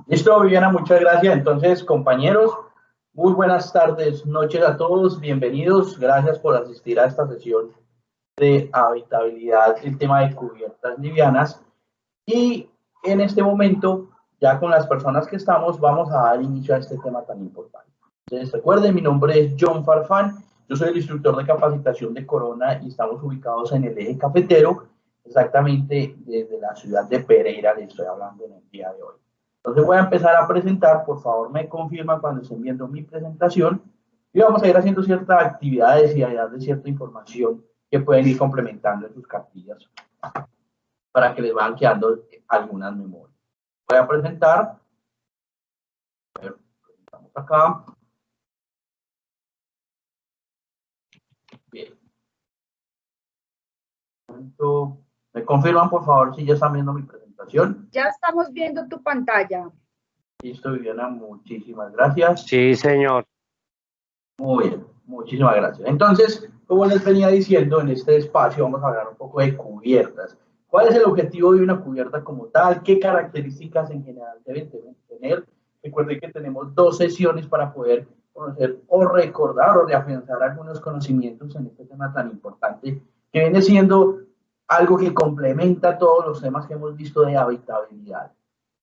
Listo, Viviana, muchas gracias. Entonces, compañeros, muy buenas tardes, noches a todos, bienvenidos. Gracias por asistir a esta sesión de habitabilidad, el tema de cubiertas livianas. Y en este momento, ya con las personas que estamos, vamos a dar inicio a este tema tan importante. Entonces, recuerden, mi nombre es John Farfán, yo soy el instructor de capacitación de Corona y estamos ubicados en el eje cafetero, exactamente desde la ciudad de Pereira, les estoy hablando en el día de hoy. Entonces voy a empezar a presentar, por favor me confirman cuando estén viendo mi presentación y vamos a ir haciendo ciertas actividades y a darles cierta información que pueden ir complementando en sus cartillas para que les vayan quedando algunas memorias. Voy a presentar, presentamos acá. Bien. ¿Me confirman, por favor, si ya están viendo mi presentación? Ya estamos viendo tu pantalla. Listo, Viviana, muchísimas gracias. Sí, señor. Muy bien, muchísimas gracias. Entonces, como les venía diciendo, en este espacio vamos a hablar un poco de cubiertas. ¿Cuál es el objetivo de una cubierta como tal? ¿Qué características en general deben tener? Recuerden que tenemos 2 sesiones para poder conocer o recordar o reafianzar algunos conocimientos en este tema tan importante, que viene siendo algo que complementa todos los temas que hemos visto de habitabilidad.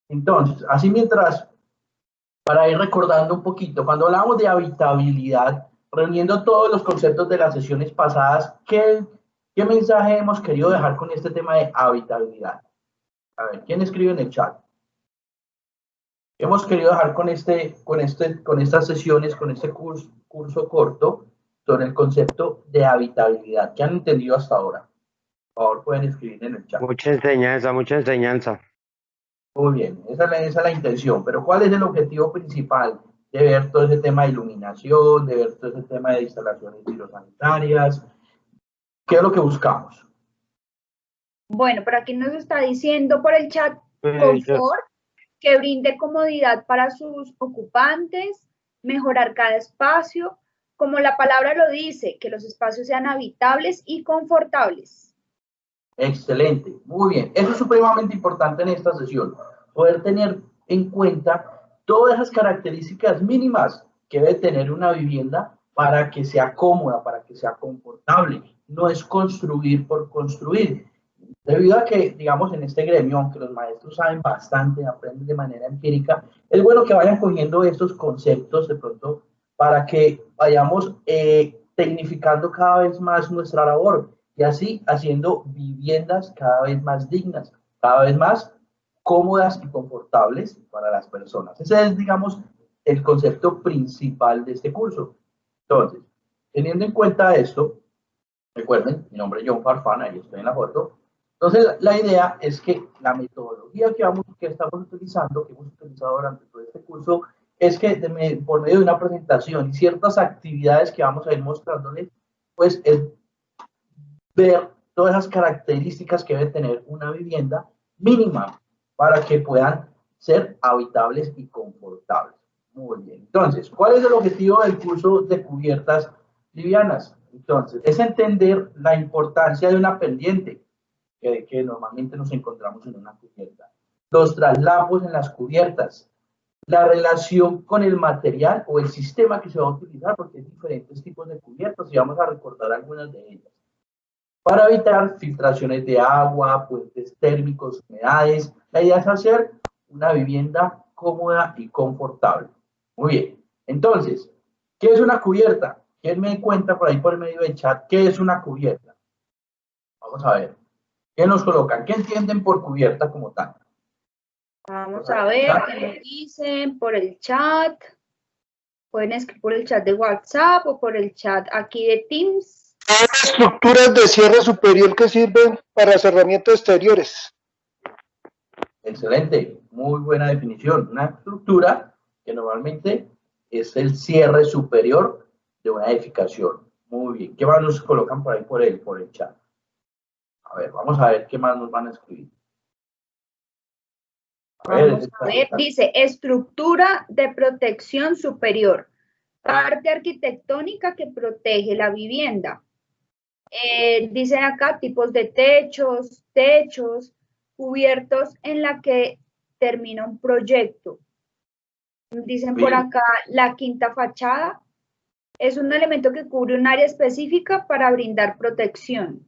Entonces, así mientras, para ir recordando un poquito, cuando hablamos de habitabilidad, reuniendo todos los conceptos de las sesiones pasadas, ¿qué mensaje hemos querido dejar con este tema de habitabilidad? A ver, ¿quién escribe en el chat? ¿Qué hemos querido dejar con estas sesiones, con este curso corto sobre el concepto de habitabilidad? ¿Qué han entendido hasta ahora? Por favor, pueden escribir en el chat. Mucha enseñanza, mucha enseñanza. Muy bien, esa es la intención, pero ¿cuál es el objetivo principal de ver todo ese tema de iluminación, de ver todo ese tema de instalaciones filosanitarias? ¿Qué es lo que buscamos? Bueno, por aquí nos está diciendo por el chat confort, que brinde comodidad para sus ocupantes, mejorar cada espacio, como la palabra lo dice, que los espacios sean habitables y confortables. Excelente, muy bien. Eso es supremamente importante en esta sesión, poder tener en cuenta todas esas características mínimas que debe tener una vivienda para que sea cómoda, para que sea confortable. No es construir por construir. Debido a que, digamos, en este gremio, aunque los maestros saben bastante, aprenden de manera empírica, es bueno que vayan cogiendo estos conceptos de pronto para que vayamos tecnificando cada vez más nuestra labor y así haciendo viviendas cada vez más dignas, cada vez más cómodas y confortables para las personas. Ese es, digamos, el concepto principal de este curso. Entonces, teniendo en cuenta esto, recuerden, mi nombre es John Farfán, ahí estoy en la foto. Entonces, la idea es que la metodología que estamos utilizando, que hemos utilizado durante todo este curso, es que por medio de una presentación y ciertas actividades que vamos a ir mostrándoles, pues es ver todas esas características que debe tener una vivienda mínima para que puedan ser habitables y confortables. Muy bien. Entonces, ¿cuál es el objetivo del curso de cubiertas livianas? Entonces, es entender la importancia de una pendiente que normalmente nos encontramos en una cubierta, los traslapos en las cubiertas, la relación con el material o el sistema que se va a utilizar, porque hay diferentes tipos de cubiertas y vamos a recordar algunas de ellas. Para evitar filtraciones de agua, puentes térmicos, humedades, la idea es hacer una vivienda cómoda y confortable. Muy bien. Entonces, ¿qué es una cubierta? ¿Quién me cuenta por ahí por el medio del chat qué es una cubierta? Vamos a ver. ¿Qué nos colocan? ¿Qué entienden por cubierta como tal? Vamos a ver qué nos dicen por el chat. Pueden escribir por el chat de WhatsApp o por el chat aquí de Teams. Estructuras de cierre superior que sirven para cerramientos exteriores. Excelente, muy buena definición. Una estructura que normalmente es el cierre superior de una edificación. Muy bien. ¿Qué más nos colocan por ahí por el chat? A ver, vamos a ver qué más nos van a escribir. Vamos a ver, dice estructura de protección superior, parte arquitectónica que protege la vivienda. Dicen acá tipos de techos, cubiertos en la que termina un proyecto, Dicen por acá, la quinta fachada es un elemento que cubre un área específica para brindar protección.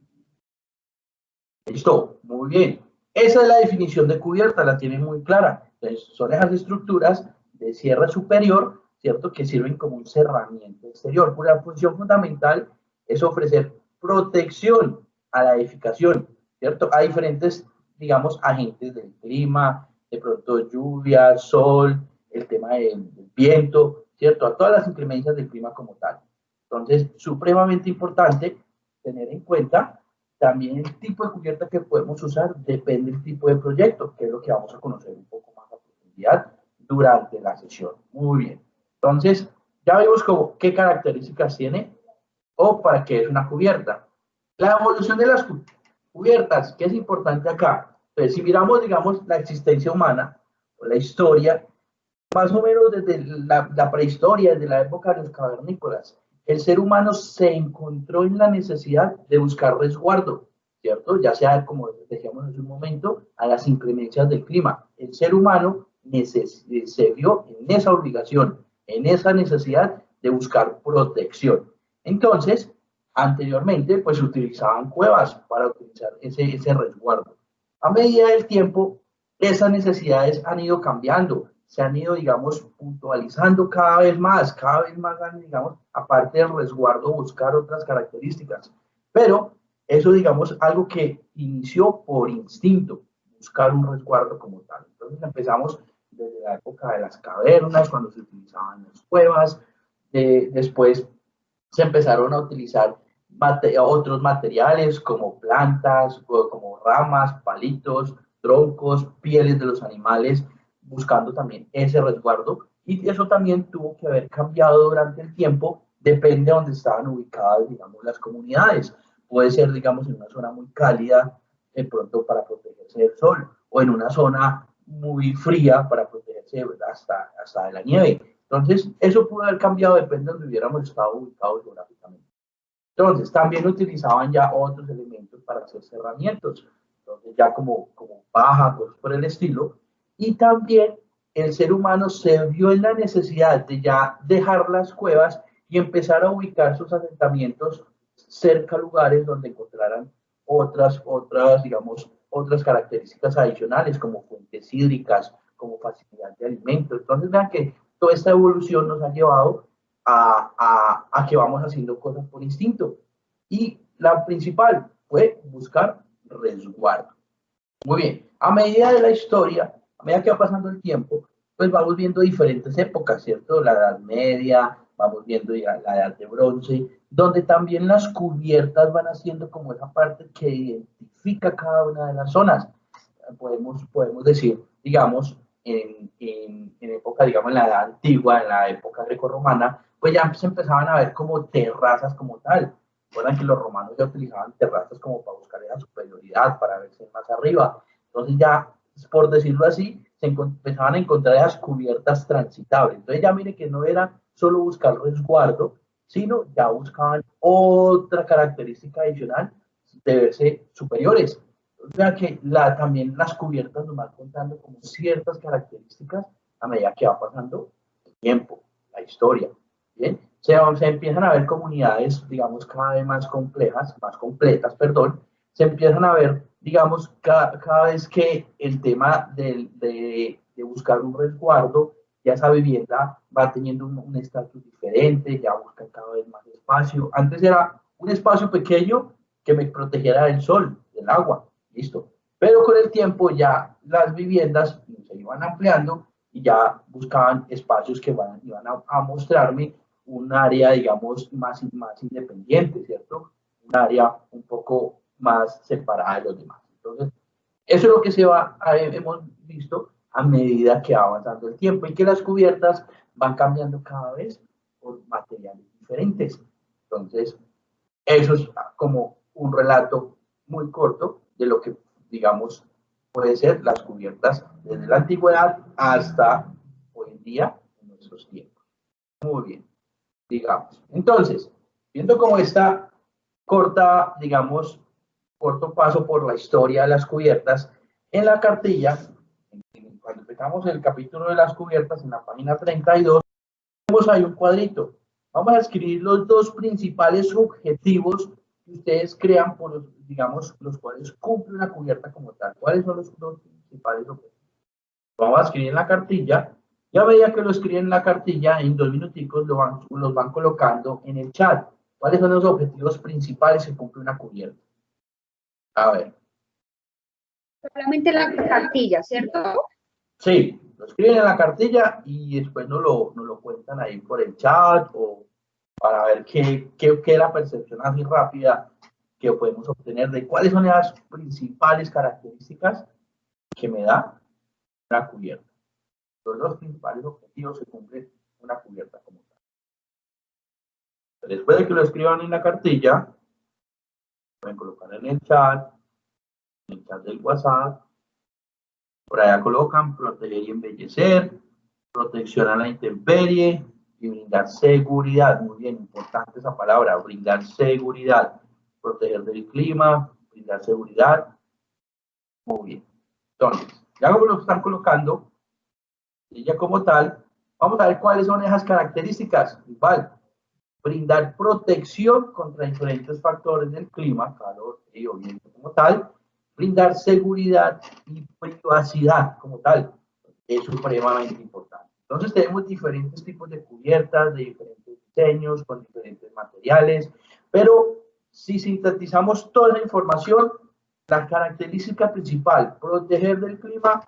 Listo, muy bien. Esa es la definición de cubierta, la tienen muy clara. Entonces, son esas estructuras de cierre superior, ¿cierto? Que sirven como un cerramiento exterior. La función fundamental es ofrecer protección a la edificación, ¿cierto? A diferentes, digamos, agentes del clima, de pronto lluvia, sol, el tema del viento, ¿cierto? A todas las inclemencias del clima como tal. Entonces, supremamente importante tener en cuenta también el tipo de cubierta que podemos usar depende del tipo de proyecto, que es lo que vamos a conocer un poco más a profundidad durante la sesión. Muy bien. Entonces, ya vimos qué características tiene o para qué es una cubierta. La evolución de las cubiertas, ¿qué es importante acá? Entonces, si miramos, digamos, la existencia humana o la historia, más o menos desde la prehistoria, desde la época de los cavernícolas, el ser humano se encontró en la necesidad de buscar resguardo, ¿cierto? Ya sea, como decíamos hace un momento, a las inclemencias del clima. El ser humano se vio en esa obligación, en esa necesidad de buscar protección. Entonces, anteriormente, pues utilizaban cuevas para utilizar ese resguardo. A medida del tiempo, esas necesidades han ido cambiando, se han ido, digamos, puntualizando cada vez más, digamos, aparte del resguardo, buscar otras características. Pero eso, digamos, algo que inició por instinto, buscar un resguardo como tal. Entonces empezamos desde la época de las cavernas, cuando se utilizaban las cuevas, después se empezaron a utilizar otros materiales como plantas, como ramas, palitos, troncos, pieles de los animales, buscando también ese resguardo, y eso también tuvo que haber cambiado durante el tiempo, depende de dónde estaban ubicadas, digamos, las comunidades. Puede ser, digamos, en una zona muy cálida, de pronto para protegerse del sol, o en una zona muy fría para protegerse hasta de la nieve. Entonces, eso pudo haber cambiado, depende de donde hubiéramos estado ubicados geográficamente. Entonces, también utilizaban ya otros elementos para hacer cerramientos, entonces ya como paja, cosas por el estilo, y también el ser humano se vio en la necesidad de ya dejar las cuevas y empezar a ubicar sus asentamientos cerca a lugares donde encontraran digamos, otras características adicionales como fuentes hídricas, como facilidad de alimento. Entonces, vean que toda esta evolución nos ha llevado a que vamos haciendo cosas por instinto. Y la principal fue buscar resguardo. Muy bien, a medida de la historia, a medida que va pasando el tiempo, pues vamos viendo diferentes épocas, ¿cierto? La Edad Media, vamos viendo ya la Edad de Bronce, donde también las cubiertas van haciendo como esa parte que identifica cada una de las zonas. Podemos decir, digamos, en época, digamos, en la Edad Antigua, en la época grecorromana, pues ya se empezaban a ver como terrazas como tal. Recuerdan que los romanos ya utilizaban terrazas como para buscar esa superioridad, para verse más arriba. Entonces ya, por decirlo así, se empezaban a encontrar esas cubiertas transitables. Entonces ya mire que no era solo buscar resguardo, sino ya buscaban otra característica adicional de verse superiores. O sea que también las cubiertas nos van contando como ciertas características a medida que va pasando el tiempo, la historia. ¿Bien? Se empiezan a ver comunidades, digamos, cada vez más complejas, más completas, perdón. Se empiezan a ver, digamos, cada vez que el tema de buscar un resguardo, ya esa vivienda va teniendo un estatus diferente, ya busca cada vez más espacio. Antes era un espacio pequeño que me protegiera del sol, del agua, listo. Pero con el tiempo ya las viviendas se iban ampliando y ya buscaban espacios que iban a mostrarme un área, digamos, más independiente, ¿cierto? Un área un poco más separada de los demás. Entonces, eso es lo que hemos visto a medida que va avanzando el tiempo y que las cubiertas van cambiando cada vez por materiales diferentes. Entonces, eso es como un relato muy corto de lo que, digamos, puede ser las cubiertas desde la antigüedad hasta hoy en día, en nuestros tiempos. Muy bien, digamos. Entonces, viendo como esta corta, digamos, corto paso por la historia de las cubiertas, en la cartilla, en cuando empezamos el capítulo de las cubiertas, en la página 32, tenemos ahí un cuadrito. Vamos a escribir los dos principales objetivos que ustedes crean por los, digamos, los cuales cumple una cubierta como tal. ¿Cuáles son los dos principales objetivos? Vamos a escribir en la cartilla. Ya veía que lo escriben en la cartilla, en 2 minuticos los van colocando en el chat. ¿Cuáles son los objetivos principales que cumple una cubierta? A ver. Solamente la cartilla, ¿cierto? Sí, lo escriben en la cartilla y después nos lo cuentan ahí por el chat o para ver qué es la percepción así rápida que podemos obtener de cuáles son las principales características que me da una cubierta. Los dos principales objetivos que cumple una cubierta como tal. Después de que lo escriban en la cartilla, pueden colocar en el chat del WhatsApp. Por allá colocan proteger y embellecer, protección a la intemperie y brindar seguridad. Muy bien, importante esa palabra, brindar seguridad. Proteger del clima, brindar seguridad. Muy bien. Entonces, ya como lo están colocando, y ya como tal, vamos a ver cuáles son esas características. Igual, brindar protección contra diferentes factores del clima, calor, frío, viento como tal, brindar seguridad y privacidad como tal, es supremamente importante. Entonces tenemos diferentes tipos de cubiertas, de diferentes diseños, con diferentes materiales, pero si sintetizamos toda la información, la característica principal, proteger del clima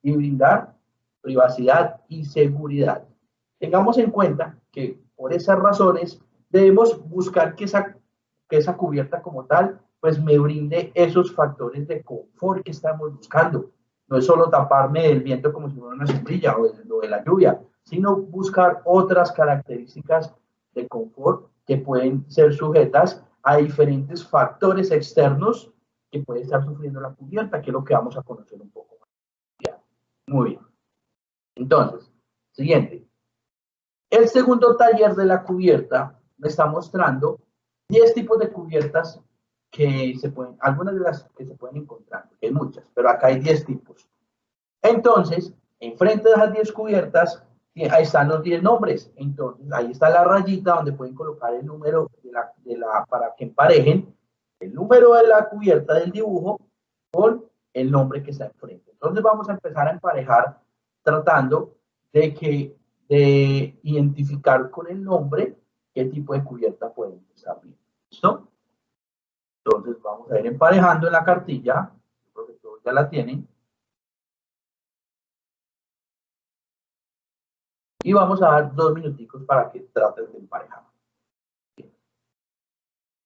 y brindar privacidad y seguridad. Tengamos en cuenta que por esas razones debemos buscar que esa cubierta como tal pues me brinde esos factores de confort que estamos buscando. No es solo taparme del viento como si fuera una sombrilla o de la lluvia, sino buscar otras características de confort que pueden ser sujetas a diferentes factores externos que puede estar sufriendo la cubierta, que es lo que vamos a conocer un poco más. Muy bien. Entonces, siguiente. El segundo taller de la cubierta me está mostrando 10 tipos de cubiertas que se pueden, algunas de las que se pueden encontrar, porque hay muchas, pero acá hay 10 tipos. Entonces, enfrente de esas 10 cubiertas, ahí están los 10 nombres. Entonces, ahí está la rayita donde pueden colocar el número para que emparejen el número de la cubierta del dibujo con el nombre que está enfrente. Entonces, vamos a empezar a emparejar tratando de identificar con el nombre qué tipo de cubierta pueden estar viendo. ¿Listo? Entonces vamos a ir emparejando en la cartilla, creo que todos ya la tienen. Y vamos a dar 2 minuticos para que traten de emparejar.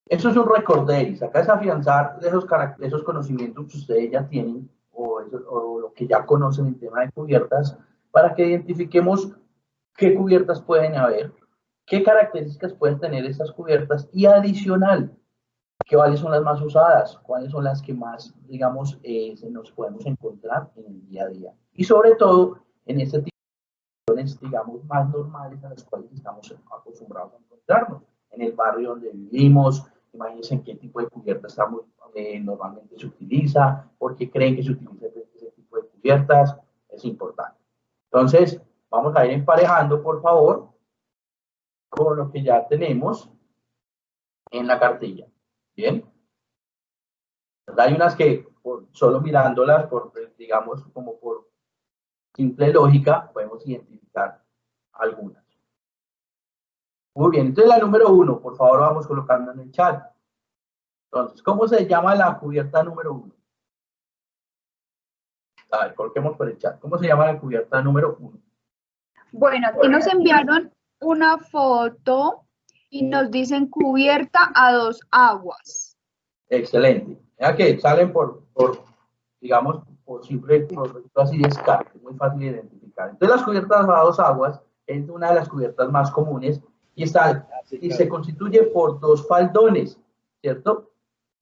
Eso es un recorderis, acá es afianzar esos conocimientos que ustedes ya tienen o lo que ya conocen en tema de cubiertas para que identifiquemos qué cubiertas pueden haber, qué características pueden tener estas cubiertas y adicional, cuáles son las más usadas, cuáles son las que más, digamos, nos podemos encontrar en el día a día. Y sobre todo, en este tipo de situaciones, digamos, más normales a las cuales estamos acostumbrados a encontrarnos. En el barrio donde vivimos, imagínense en qué tipo de cubierta estamos, normalmente se utiliza, por qué creen que se utiliza ese tipo de cubiertas, es importante. Entonces, vamos a ir emparejando, por favor, con lo que ya tenemos en la cartilla. Bien. Hay unas que solo mirándolas, digamos, como por simple lógica, podemos identificar algunas. Muy bien, entonces la número 1, por favor, vamos colocando en el chat. Entonces, ¿cómo se llama la cubierta número 1? A ver, coloquemos por el chat. ¿Cómo se llama la cubierta número 1? Bueno, aquí nos enviaron una foto y nos dicen cubierta a 2 aguas. Excelente. Ya que salen digamos, por simple, por así descarte, muy fácil de identificar. Entonces, las cubiertas a 2 aguas es una de las cubiertas más comunes y se constituye por 2 faldones, ¿cierto?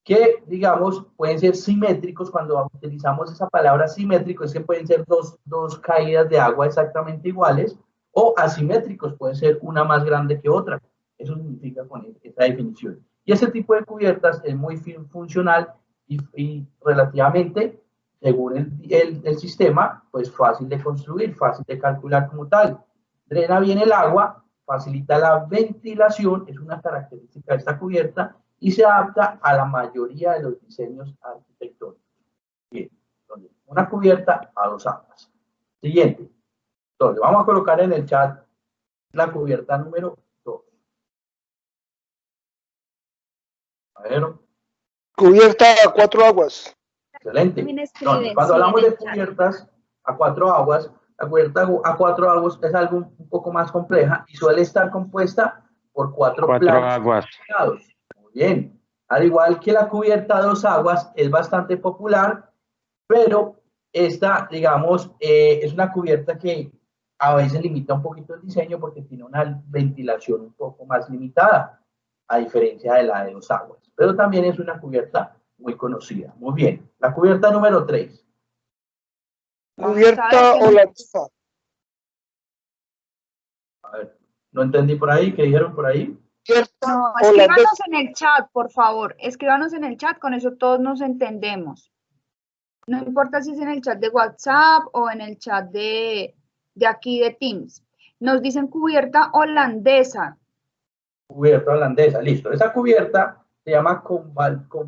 Que, digamos, pueden ser simétricos. Cuando utilizamos esa palabra simétrico, es que pueden ser dos caídas de agua exactamente iguales, o asimétricos, puede ser una más grande que otra. Eso significa con esta definición. Y ese tipo de cubiertas es muy funcional y relativamente según el sistema, pues fácil de construir, fácil de calcular como tal. Drena bien el agua, facilita la ventilación, es una característica de esta cubierta, y se adapta a la mayoría de los diseños arquitectónicos. Bien, entonces, una cubierta a 2 aguas. Siguiente. Entonces, vamos a colocar en el chat la cubierta número 2. A ver. Cubierta a 4 aguas. Excelente. Entonces, cuando hablamos de cubiertas a 4 aguas, la cubierta a 4 aguas es algo un poco más compleja y suele estar compuesta por 4 planos aguas. Muy bien. Al igual que la cubierta a 2 aguas es bastante popular, pero esta, digamos, es una cubierta que a veces limita un poquito el diseño porque tiene una ventilación un poco más limitada, a diferencia de la de 2 aguas. Pero también es una cubierta muy conocida. Muy bien. La cubierta número 3. Cubierta holandesa. A ver, no entendí por ahí. ¿Qué dijeron por ahí? No, escríbanos en el chat, por favor. Escríbanos en el chat, con eso todos nos entendemos. No importa si es en el chat de WhatsApp o en el chat de aquí de Teams. Nos dicen cubierta holandesa. Cubierta holandesa, listo. Esa cubierta se llama con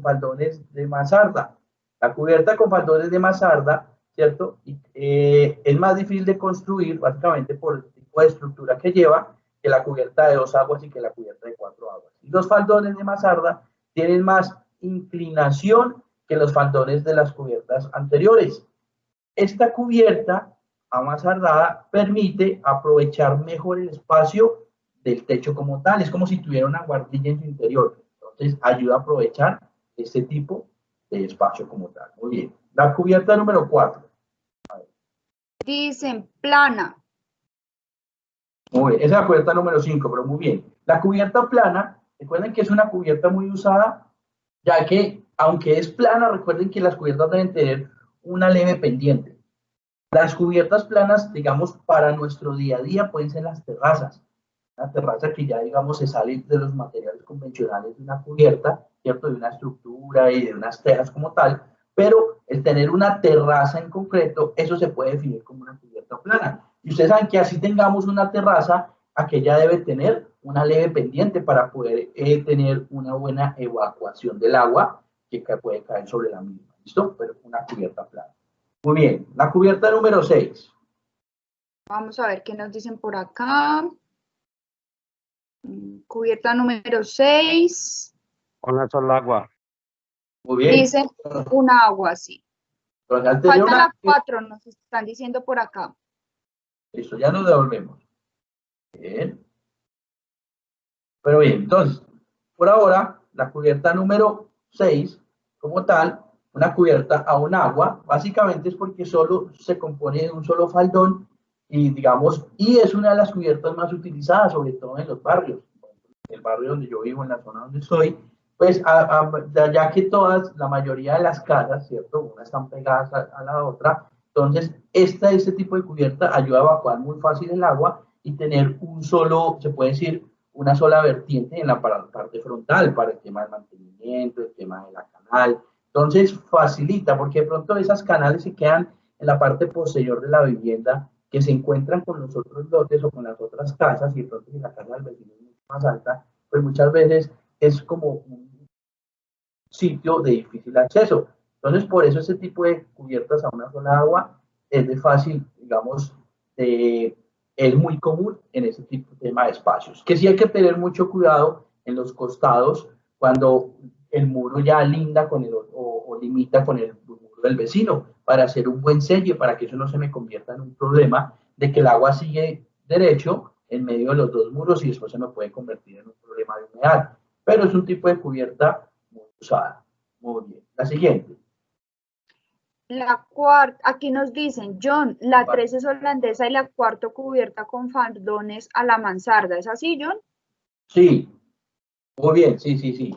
faldones de mansarda. La cubierta con faldones de mansarda, ¿cierto? Es más difícil de construir, básicamente por el tipo de estructura que lleva, que la cubierta de 2 aguas y que la cubierta de 4 aguas. Y los faldones de mansarda tienen más inclinación que los faldones de las cubiertas anteriores. Esta cubierta amansardada permite aprovechar mejor el espacio del techo como tal. Es como si tuviera una guardilla en su interior. Entonces, ayuda a aprovechar este tipo de espacio como tal. Muy bien. La cubierta número 4. Dicen plana. Muy bien. Esa es la cubierta número 5, pero muy bien. La cubierta plana, recuerden que es una cubierta muy usada, ya que, aunque es plana, recuerden que las cubiertas deben tener una leve pendiente. Las cubiertas planas, digamos, para nuestro día a día pueden ser las terrazas. Una terraza que ya, digamos, se sale de los materiales convencionales de una cubierta, ¿cierto? De una estructura y de unas tejas como tal, pero el tener una terraza en concreto, eso se puede definir como una cubierta plana. Y ustedes saben que así tengamos una terraza, aquella debe tener una leve pendiente para poder tener una buena evacuación del agua que puede caer sobre la misma. ¿Listo? Pero una cubierta plana. Muy bien. La cubierta número 6. Vamos a ver qué nos dicen por acá. Cubierta número 6. Una sola agua. Muy bien. Dice una agua, sí. Falta la 4, nos están diciendo por acá. Listo, ya nos devolvemos. Bien. Pero bien, entonces, por ahora, la cubierta número 6, como tal, una cubierta a un agua, básicamente es porque solo se compone de un solo faldón y, digamos, y es una de las cubiertas más utilizadas, sobre todo en los barrios. En el barrio donde yo vivo, en la zona donde estoy, pues ya que la mayoría de las casas, ¿cierto? Unas están pegadas a la otra, entonces este tipo de cubierta ayuda a evacuar muy fácil el agua y tener un solo, se puede decir, una sola vertiente en la parte frontal para el tema del mantenimiento, el tema de la canal. Entonces facilita, porque de pronto esas canales se quedan en la parte posterior de la vivienda que se encuentran con los otros lotes o con las otras casas, y de pronto si la casa del vecino es mucho más alta, pues muchas veces es como un sitio de difícil acceso. Entonces, por eso ese tipo de cubiertas a una sola agua es de fácil, digamos, es muy común en ese tipo de tema de espacios. Que sí hay que tener mucho cuidado en los costados cuando el muro ya linda con o limita con el muro del vecino, para hacer un buen sello, para que eso no se me convierta en un problema de que el agua sigue derecho en medio de los dos muros y después se me puede convertir en un problema de humedad. Pero es un tipo de cubierta muy usada. Muy bien. La siguiente. La cuarta, aquí nos dicen, John, la 3 es holandesa y la 4 cubierta con faldones a la mansarda. ¿Es así, John? Sí. Muy bien, sí.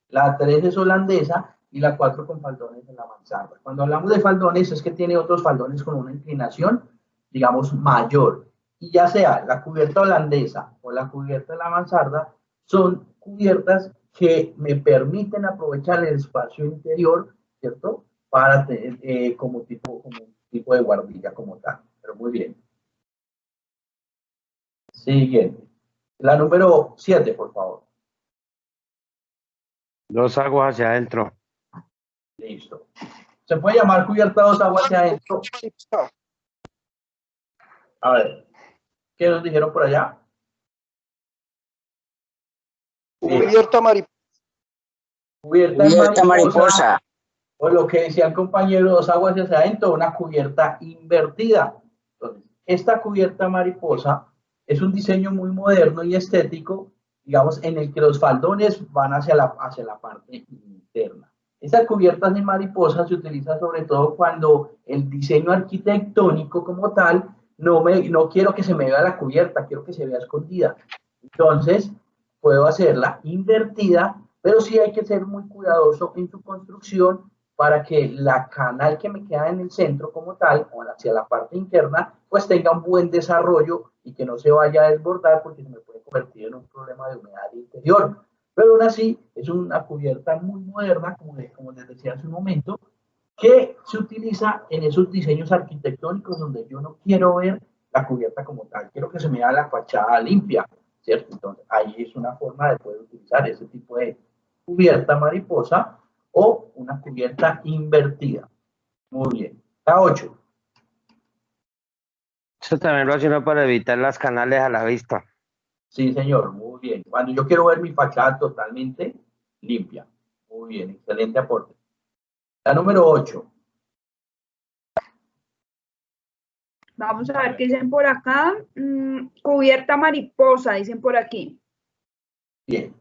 La 3 es holandesa y la 4 con faldones en la mansarda. Cuando hablamos de faldones es que tiene otros faldones con una inclinación, digamos, mayor. Y ya sea la cubierta holandesa o la cubierta de la mansarda, son cubiertas que me permiten aprovechar el espacio interior, ¿cierto? para como tipo de guardilla como tal. Pero muy bien. Siguiente. La número 7, por favor. 2 aguas hacia adentro. Listo. Se puede llamar cubierta 2 aguas hacia adentro. A ver, ¿qué nos dijeron por allá? Cubierta mariposa. Cubierta mariposa. O lo que decía el compañero, 2 aguas hacia adentro, una cubierta invertida. Entonces, esta cubierta mariposa es un diseño muy moderno y estético, digamos, en el que los faldones van hacia la parte interna. Esta cubierta de mariposa se utiliza sobre todo cuando el diseño arquitectónico como tal, no quiero que se me vea la cubierta, quiero que se vea escondida. Entonces, puedo hacerla invertida, pero sí hay que ser muy cuidadoso en su construcción para que la canal que me queda en el centro como tal, o hacia la parte interna, pues tenga un buen desarrollo y que no se vaya a desbordar porque se me puede convertir en un problema de humedad interior. Pero aún así, es una cubierta muy moderna, como les decía hace un momento, que se utiliza en esos diseños arquitectónicos donde yo no quiero ver la cubierta como tal, quiero que se me vea la fachada limpia, ¿cierto? Entonces, ahí es una forma de poder utilizar ese tipo de cubierta mariposa o una cubierta invertida. Muy bien. La 8. Eso también lo hace uno para evitar las canales a la vista. Sí, señor, muy bien. Cuando yo quiero ver mi fachada totalmente limpia. Muy bien, excelente aporte. La número 8. Vamos a ver qué dicen por acá. Cubierta mariposa, dicen por aquí. Bien.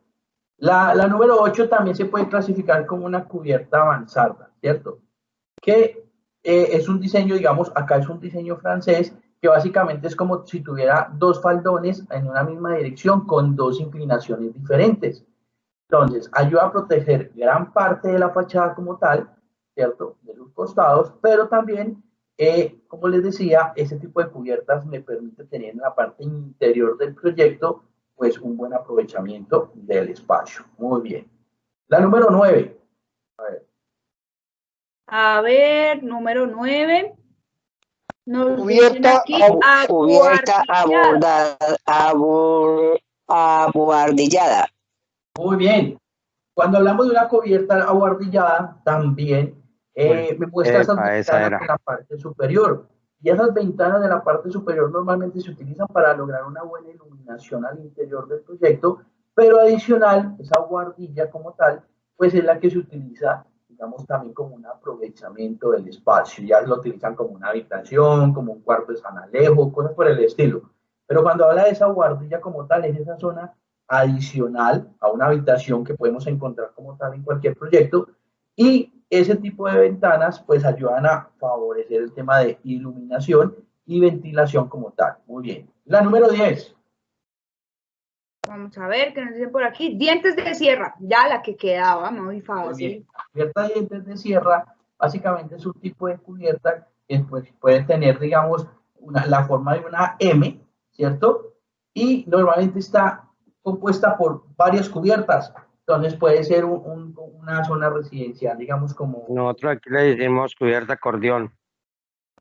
La número 8 también se puede clasificar como una cubierta avanzada, ¿cierto? Que es un diseño, digamos, acá es un diseño francés, que básicamente es como si tuviera 2 faldones en una misma dirección con 2 inclinaciones diferentes. Entonces, ayuda a proteger gran parte de la fachada como tal, ¿cierto? De los costados, pero también, como les decía, ese tipo de cubiertas me permite tener en la parte interior del proyecto, pues un buen aprovechamiento del espacio. Muy bien. La número 9. A ver, número 9. Nos Cubierta, dicen aquí cubierta abuhardillada. abuhardillada. Muy bien. Cuando hablamos de una cubierta abuhardillada, también me muestra esas Epa, esa ventanas era. en la parte superior. Y esas ventanas de la parte superior normalmente se utilizan para lograr una buena iluminación al interior del proyecto, pero adicional, esa buhardilla como tal, pues es la que se utiliza, digamos, también como un aprovechamiento del espacio. Ya lo utilizan como una habitación, como un cuarto de San Alejo, cosas por el estilo. Pero cuando habla de esa buhardilla como tal, es esa zona adicional a una habitación que podemos encontrar como tal en cualquier proyecto, y ese tipo de ventanas pues ayudan a favorecer el tema de iluminación y ventilación como tal. Muy bien. La número 10. Vamos a ver qué nos dicen por aquí. Dientes de sierra, ya la que quedaba, muy fácil. Muy bien. La cubierta de dientes de sierra básicamente es un tipo de cubierta que pues, puede tener, digamos, la forma de una M, ¿cierto? Y normalmente está compuesta por varias cubiertas. Entonces puede ser una zona residencial, digamos, como Nosotros aquí le decimos cubierta acordeón.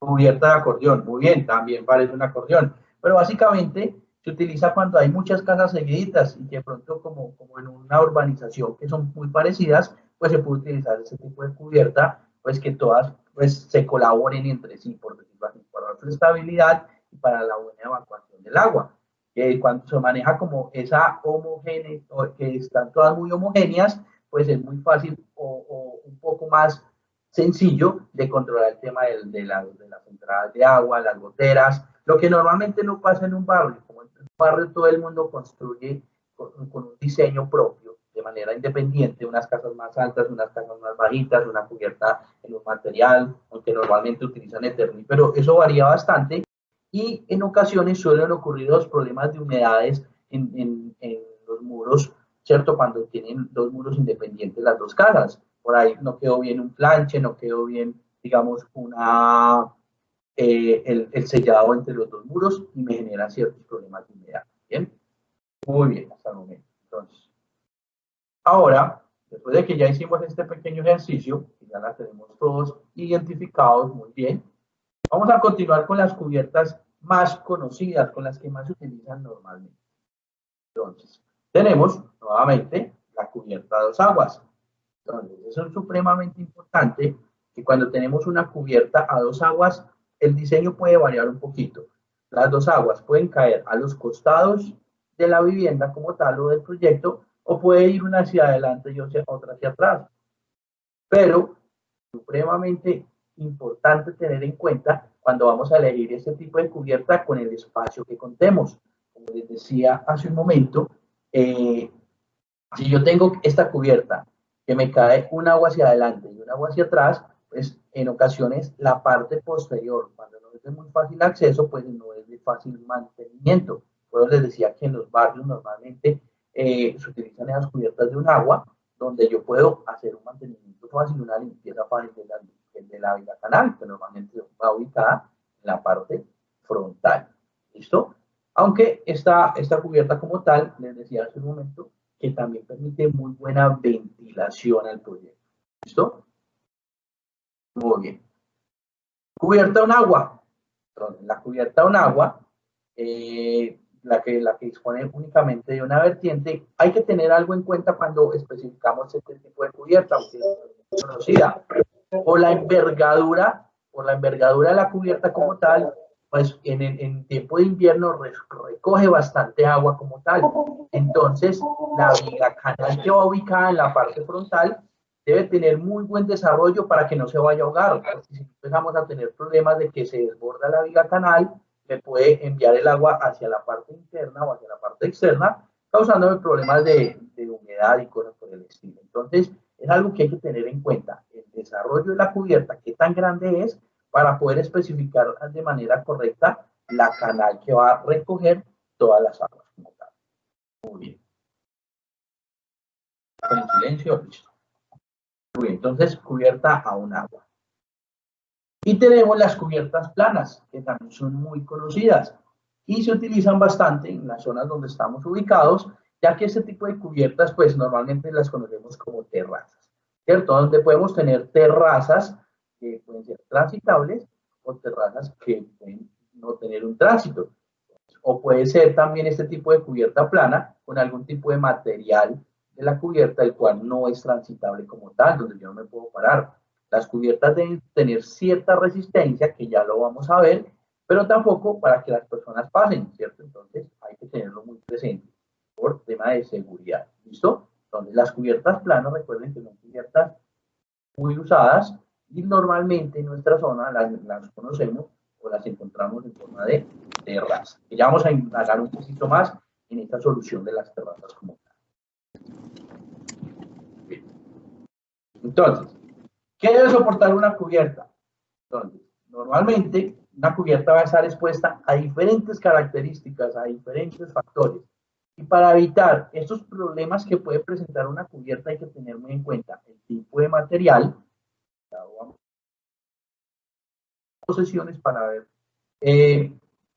cubierta de acordeón. Muy bien, también parece un acordeón. Pero básicamente se utiliza cuando hay muchas casas seguiditas y que de pronto como en una urbanización que son muy parecidas, pues se puede utilizar ese tipo de cubierta, pues que todas pues se colaboren entre sí, por decirlo así, para la estabilidad y para la buena evacuación del agua. Cuando se maneja como esa homogénea, que están todas muy homogéneas, pues es muy fácil o un poco más sencillo de controlar el tema de las entradas de agua, las goteras, lo que normalmente no pasa en un barrio. Como en un barrio todo el mundo construye con un diseño propio, de manera independiente, unas casas más altas, unas casas más bajitas, una cubierta en un material, aunque normalmente utilizan Eternit, pero eso varía bastante y en ocasiones suelen ocurrir los problemas de humedades en los muros, ¿cierto? Cuando tienen 2 muros independientes las 2 casas. Por ahí no quedó bien un planche, no quedó bien, digamos, el sellado entre los 2 muros y me genera ciertos problemas de humedad. ¿Bien? Muy bien, hasta el momento. Entonces, ahora después de que ya hicimos este pequeño ejercicio, que ya la tenemos todos identificados muy bien, vamos a continuar con las cubiertas más conocidas, con las que más se utilizan normalmente. Entonces, tenemos nuevamente la cubierta a dos aguas. Entonces, eso es supremamente importante, que cuando tenemos una cubierta a dos aguas, el diseño puede variar un poquito. Las dos aguas pueden caer a los costados de la vivienda como tal o del proyecto, o puede ir una hacia adelante y otra hacia atrás. Pero, supremamente importante tener en cuenta cuando vamos a elegir este tipo de cubierta con el espacio que contemos. Como les decía hace un momento, si yo tengo esta cubierta que me cae un agua hacia adelante y un agua hacia atrás, pues en ocasiones la parte posterior, cuando no es de muy fácil acceso, pues no es de fácil mantenimiento. Pues les decía que en los barrios normalmente se utilizan esas cubiertas de un agua, donde yo puedo hacer un mantenimiento fácil, una limpieza fácil de la viga canal, que normalmente va ubicada en la parte frontal. ¿Listo? Aunque esta cubierta como tal, les decía hace un momento, que también permite muy buena ventilación al proyecto. ¿Listo? Muy bien. Cubierta de un agua. Entonces, la cubierta de un agua, la que dispone únicamente de una vertiente, hay que tener algo en cuenta cuando especificamos este tipo de cubierta, aunque es conocida. Por la envergadura de la cubierta como tal, pues en tiempo de invierno recoge bastante agua como tal. Entonces, la viga canal que va ubicada en la parte frontal debe tener muy buen desarrollo para que no se vaya a ahogar. Porque si empezamos a tener problemas de que se desborda la viga canal, me puede enviar el agua hacia la parte interna o hacia la parte externa, causándome problemas de humedad y cosas por el estilo. Entonces, es algo que hay que tener en cuenta, el desarrollo de la cubierta, qué tan grande es, para poder especificar de manera correcta la canal que va a recoger todas las aguas como tal. Muy bien. Con el silencio, listo. Muy bien, entonces cubierta a un agua. Y tenemos las cubiertas planas, que también son muy conocidas y se utilizan bastante en las zonas donde estamos ubicados, ya que este tipo de cubiertas, pues normalmente las conocemos como terrazas, ¿cierto? Donde podemos tener terrazas que pueden ser transitables o terrazas que pueden no tener un tránsito. O puede ser también este tipo de cubierta plana con algún tipo de material de la cubierta, el cual no es transitable como tal, donde yo no me puedo parar. Las cubiertas deben tener cierta resistencia, que ya lo vamos a ver, pero tampoco para que las personas pasen, ¿cierto? Entonces hay que tenerlo muy presente por tema de seguridad. ¿Listo? Entonces las cubiertas planas, recuerden que son cubiertas muy usadas y normalmente en nuestra zona las conocemos o las encontramos en forma de terraza. Y ya vamos a indagar un poquito más en esta solución de las terrazas como tal. Entonces, ¿qué debe soportar una cubierta? Entonces, normalmente una cubierta va a estar expuesta a diferentes características, a diferentes factores. Y para evitar estos problemas que puede presentar una cubierta hay que tener muy en cuenta el tipo de material. Vamos a sesiones para ver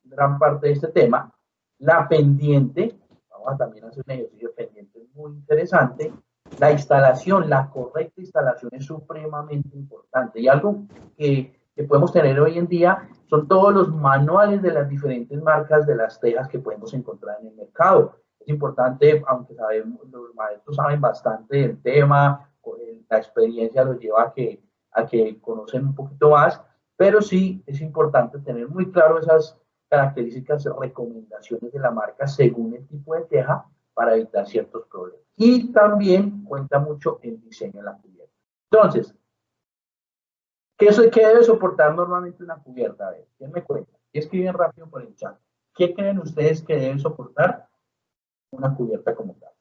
gran parte de este tema. La pendiente, vamos a también hacer un ejercicio de pendiente muy interesante. La instalación, la correcta instalación es supremamente importante. Y algo que podemos tener hoy en día son todos los manuales de las diferentes marcas de las tejas que podemos encontrar en el mercado. Es importante, aunque sabemos, los maestros saben bastante del tema, la experiencia los lleva a que conocen un poquito más, pero sí es importante tener muy claro esas características, recomendaciones de la marca según el tipo de teja para evitar ciertos problemas. Y también cuenta mucho el diseño de la cubierta. Entonces, ¿qué debe soportar normalmente una cubierta? A ver, ¿quién me cuenta? Escriben rápido por el chat. ¿Qué creen ustedes que debe soportar una cubierta como tal?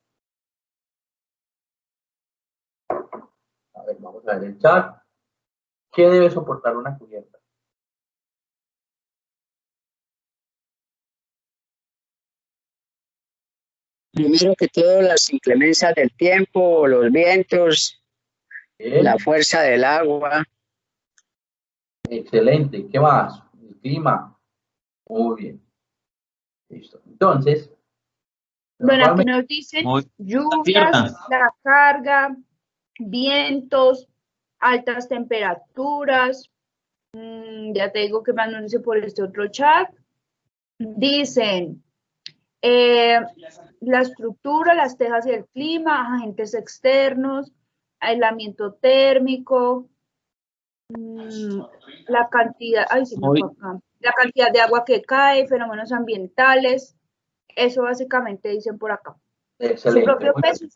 A ver, vamos a ver el chat. ¿Qué debe soportar una cubierta? Primero que todo, las inclemencias del tiempo, los vientos, la fuerza del agua. Excelente. ¿Qué más? El clima. Muy bien. Listo. Entonces. Bueno, aquí nos dicen lluvias, la carga, vientos, altas temperaturas. Ya te digo que más nos dice por este otro chat. Dicen la estructura, las tejas y el clima, agentes externos, aislamiento térmico, la cantidad, la cantidad de agua que cae, fenómenos ambientales. Eso básicamente dicen por acá. Excelente. Su propio peso y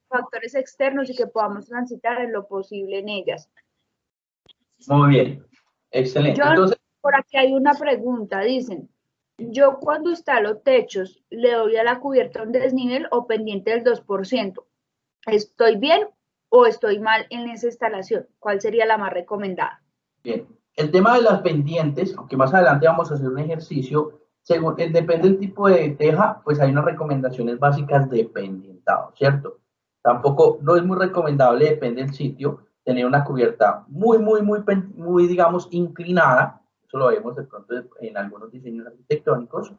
factores externos y que podamos transitar en lo posible en ellas. Muy bien, excelente. Entonces, por aquí hay una pregunta, dicen, yo cuando instalo techos, ¿le doy a la cubierta un desnivel o pendiente del 2%? ¿Estoy bien o estoy mal en esa instalación? ¿Cuál sería la más recomendada? Bien, el tema de las pendientes, aunque más adelante vamos a hacer un ejercicio, según depende del tipo de teja, pues hay unas recomendaciones básicas de pendientado, ¿cierto? Tampoco, no es muy recomendable, depende del sitio, tener una cubierta muy, digamos, inclinada. Eso lo vemos de pronto en algunos diseños arquitectónicos,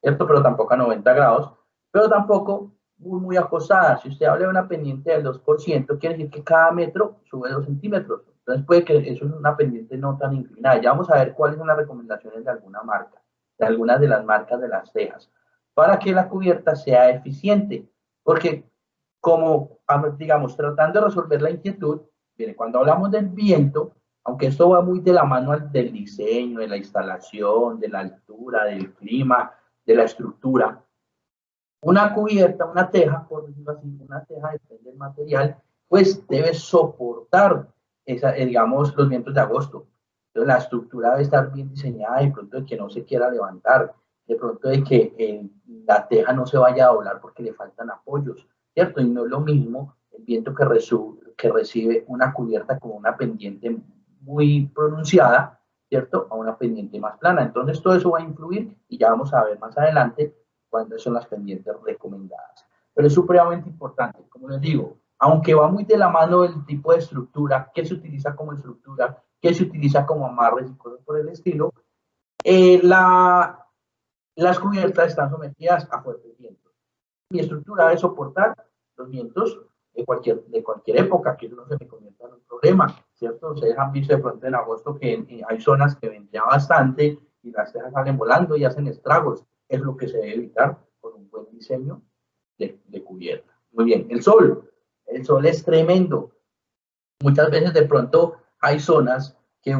¿cierto? Pero tampoco a 90 grados, pero tampoco muy acostada. Si usted habla de una pendiente del 2%, quiere decir que cada metro sube 2 centímetros. Entonces puede que eso es una pendiente no tan inclinada. Ya vamos a ver cuáles son las recomendaciones de alguna marca, de algunas de las marcas de las tejas, para que la cubierta sea eficiente. Porque como, digamos, tratando de resolver la inquietud, mire, cuando hablamos del viento, aunque esto va muy de la mano del diseño, de la instalación, de la altura, del clima, de la estructura, una cubierta, una teja, por decirlo así, una teja, depende del material, pues debe soportar, digamos, los vientos de agosto. Entonces la estructura debe estar bien diseñada, de pronto de que no se quiera levantar, de pronto de que la teja no se vaya a doblar porque le faltan apoyos, ¿cierto? Y no es lo mismo el viento que recibe una cubierta con una pendiente muy pronunciada, ¿cierto? A una pendiente más plana. Entonces todo eso va a influir y ya vamos a ver más adelante cuáles son las pendientes recomendadas. Pero es supremamente importante, como les digo, aunque va muy de la mano del tipo de estructura, qué se utiliza como estructura, qué se utiliza como amarres y cosas por el estilo, las cubiertas están sometidas a fuertes vientos. Mi estructura debe soportar los vientos de cualquier época, que eso no se me convierta en un problema, ¿cierto? Ustedes han visto de pronto en agosto que hay zonas que ventea bastante y las tejas salen volando y hacen estragos. Es lo que se debe evitar con un buen diseño de cubierta. Muy bien, el sol es tremendo. Muchas veces de pronto hay zonas que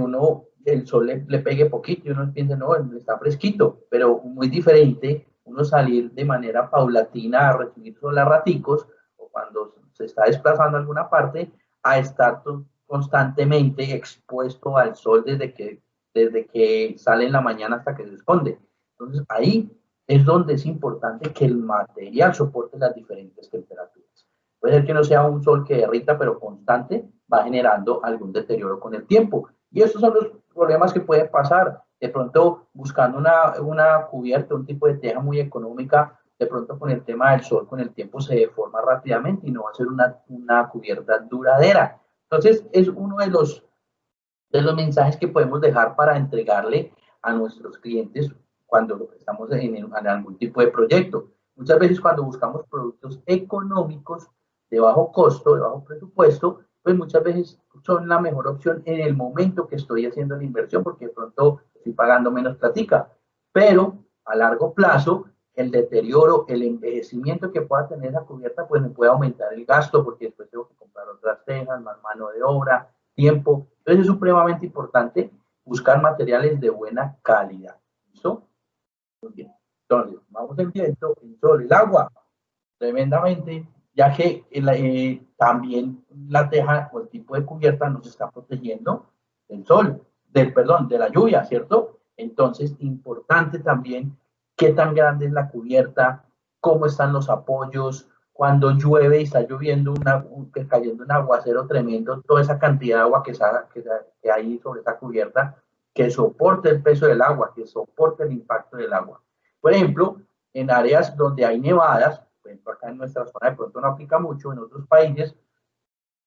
el sol le pegue poquito y uno piensa, no, está fresquito, pero muy diferente uno salir de manera paulatina a recibir sol a raticos o cuando se está desplazando a alguna parte a estar constantemente expuesto al sol desde que sale en la mañana hasta que se esconde. Entonces ahí es donde es importante que el material soporte las diferentes temperaturas. Puede ser que no sea un sol que derrita, pero constante, va generando algún deterioro con el tiempo. Y estos son los problemas que pueden pasar. De pronto, buscando una cubierta, un tipo de teja muy económica, de pronto con el tema del sol, con el tiempo se deforma rápidamente y no va a ser una cubierta duradera. Entonces, es uno de los mensajes que podemos dejar para entregarle a nuestros clientes cuando estamos en algún tipo de proyecto. Muchas veces cuando buscamos productos económicos de bajo costo, de bajo presupuesto, pues muchas veces son la mejor opción en el momento que estoy haciendo la inversión, porque de pronto estoy pagando menos platica. Pero a largo plazo, el deterioro, el envejecimiento que pueda tener esa cubierta, pues me puede aumentar el gasto, porque después tengo que comprar otras tejas, más mano de obra, tiempo. Entonces es supremamente importante buscar materiales de buena calidad. ¿Listo? Muy bien. Entonces, vamos al viento, el sol, el agua, tremendamente, ya que también la teja o el tipo de cubierta nos está protegiendo del sol, de la lluvia, ¿cierto? Entonces, importante también qué tan grande es la cubierta, cómo están los apoyos, cuando llueve y está lloviendo, cayendo un aguacero tremendo, toda esa cantidad de agua que hay sobre esa cubierta, que soporte el peso del agua, que soporte el impacto del agua. Por ejemplo, en áreas donde hay nevadas, por ejemplo, acá en nuestra zona de pronto no aplica mucho, en otros países,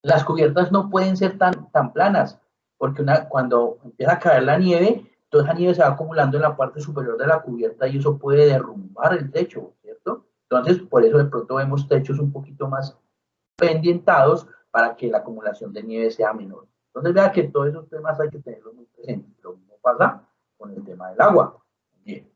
las cubiertas no pueden ser tan planas, porque cuando empieza a caer la nieve, toda esa nieve se va acumulando en la parte superior de la cubierta y eso puede derrumbar el techo, ¿cierto? Entonces, por eso de pronto vemos techos un poquito más pendientados, para que la acumulación de nieve sea menor. Entonces vea que todos esos temas hay que tenerlos muy presentes. Lo mismo pasa con el tema del agua. Bien.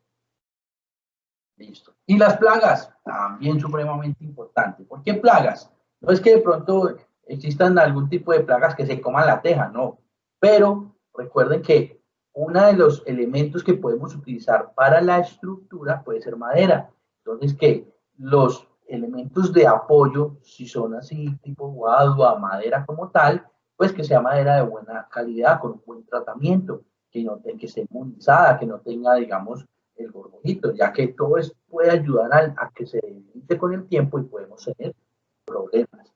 Listo. Y las plagas, también supremamente importante. ¿Por qué plagas? No es que de pronto existan algún tipo de plagas que se coman la teja, no. Pero recuerden que uno de los elementos que podemos utilizar para la estructura puede ser madera. Entonces, que los elementos de apoyo, si son así, tipo guadua, madera como tal, pues que sea madera de buena calidad, con un buen tratamiento, que no tenga que ser inmunizada, que no tenga, digamos, el borbojito, ya que todo esto puede ayudar a que se debilite con el tiempo y podemos tener problemas.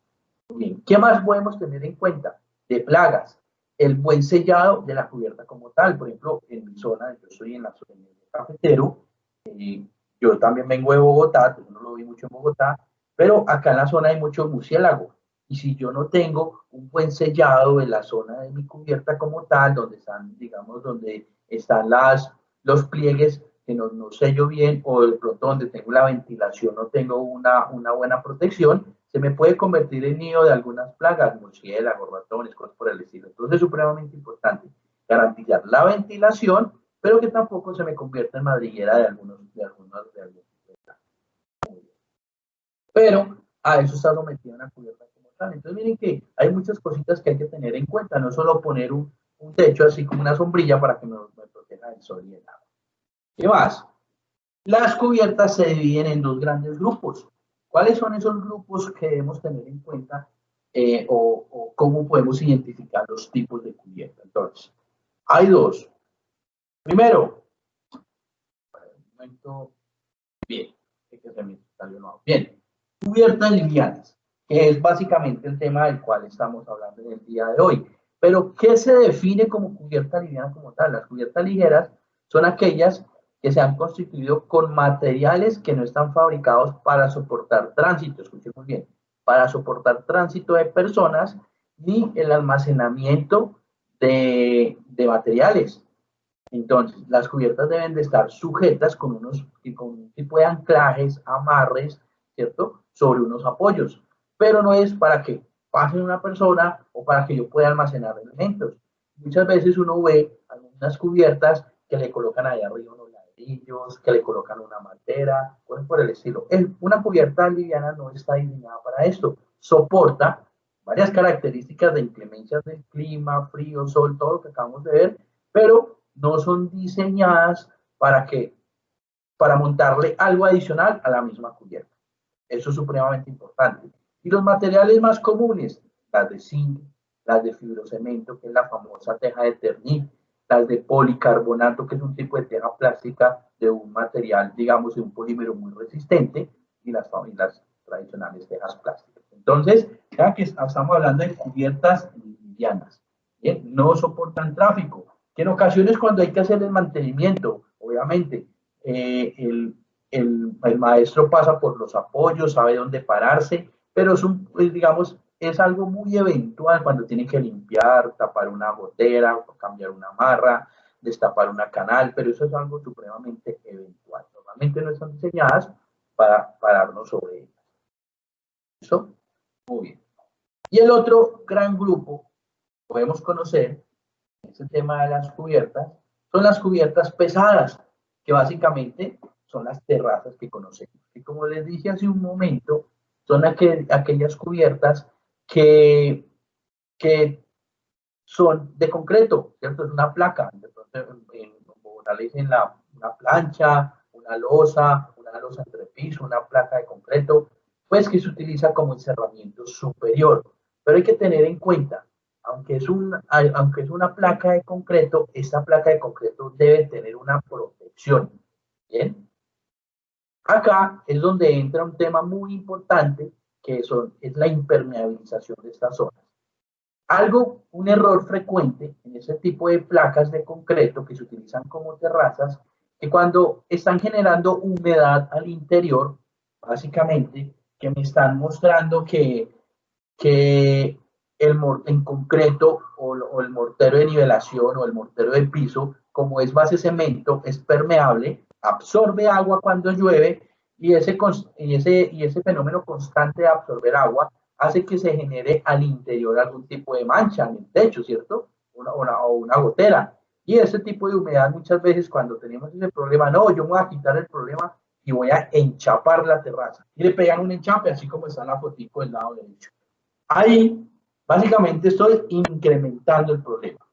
Bien, ¿qué más podemos tener en cuenta? De plagas, el buen sellado de la cubierta como tal. Por ejemplo, en mi zona, yo estoy en la zona de cafetero, yo también vengo de Bogotá, pues no lo vi mucho en Bogotá, pero acá en la zona hay mucho murciélago. Y si yo no tengo un buen sellado en la zona de mi cubierta como tal, donde están, digamos, donde están los pliegues que no sello bien, o de pronto donde tengo la ventilación no tengo una buena protección, se me puede convertir en nido de algunas plagas, murciélagos, ratones, cosas por el estilo. Entonces es supremamente importante garantizar la ventilación, pero que tampoco se me convierta en madriguera de algunos. Pero a eso está sometido una cubierta como tal. Entonces miren que hay muchas cositas que hay que tener en cuenta, no solo poner un techo así como una sombrilla para que me proteja del sol y el agua. ¿Qué más? Las cubiertas se dividen en dos grandes grupos. ¿Cuáles son esos grupos que debemos tener en cuenta o cómo podemos identificar los tipos de cubierta? Entonces, hay dos. Primero, bien, cubiertas livianas, que es básicamente el tema del cual estamos hablando en el día de hoy. Pero, ¿qué se define como cubierta liviana como tal? Las cubiertas ligeras son aquellas que se han constituido con materiales que no están fabricados para soportar tránsito, escuchen muy bien, para soportar tránsito de personas ni el almacenamiento de materiales. Entonces, las cubiertas deben de estar sujetas con un tipo de anclajes, amarres, ¿cierto? Sobre unos apoyos, pero no es para que pase una persona o para que yo pueda almacenar elementos. Muchas veces uno ve algunas cubiertas que le colocan ahí arriba unos ladrillos, que le colocan una madera, cosas por el estilo. Una cubierta liviana no está diseñada para esto. Soporta varias características de inclemencias del clima, frío, sol, todo lo que acabamos de ver, pero no son diseñadas para montarle algo adicional a la misma cubierta. Eso es supremamente importante. Y los materiales más comunes, las de zinc, las de fibrocemento, que es la famosa teja de Ternit, las de policarbonato, que es un tipo de teja plástica de un material, digamos, de un polímero muy resistente, y las tradicionales tejas plásticas. Entonces, ya que estamos hablando de cubiertas livianas, ¿bien? No soportan tráfico, que en ocasiones cuando hay que hacer el mantenimiento, obviamente, el maestro pasa por los apoyos, sabe dónde pararse, pero digamos, es algo muy eventual cuando tiene que limpiar, tapar una gotera, cambiar una amarra, destapar una canal, pero eso es algo supremamente eventual. Normalmente no están diseñadas para pararnos sobre ellas. ¿Eso? Muy bien. Y el otro gran grupo, podemos conocer, ese tema de las cubiertas, son las cubiertas pesadas, que básicamente son las terrazas que conocemos. Y como les dije hace un momento, son aquellas cubiertas que son de concreto, ¿cierto? Es una placa. En Bogotá le dicen una plancha, una losa entrepiso, una placa de concreto, pues que se utiliza como encerramiento superior. Pero hay que tener en cuenta, aunque es una placa de concreto, esta placa de concreto debe tener una protección. ¿Bien? Acá es donde entra un tema muy importante, que es la impermeabilización de estas zonas. Un error frecuente en ese tipo de placas de concreto que se utilizan como terrazas, que cuando están generando humedad al interior, básicamente, que me están mostrando que en concreto o el mortero de nivelación o el mortero de piso, como es base cemento, es permeable, absorbe agua cuando llueve y ese fenómeno constante de absorber agua hace que se genere al interior algún tipo de mancha en el techo, ¿cierto? O una gotera. Y ese tipo de humedad muchas veces cuando tenemos ese problema, no, yo me voy a quitar el problema y voy a enchapar la terraza. Y le pegan un enchape, así como está en la fotico del lado derecho. Ahí, básicamente, estoy incrementando el problema.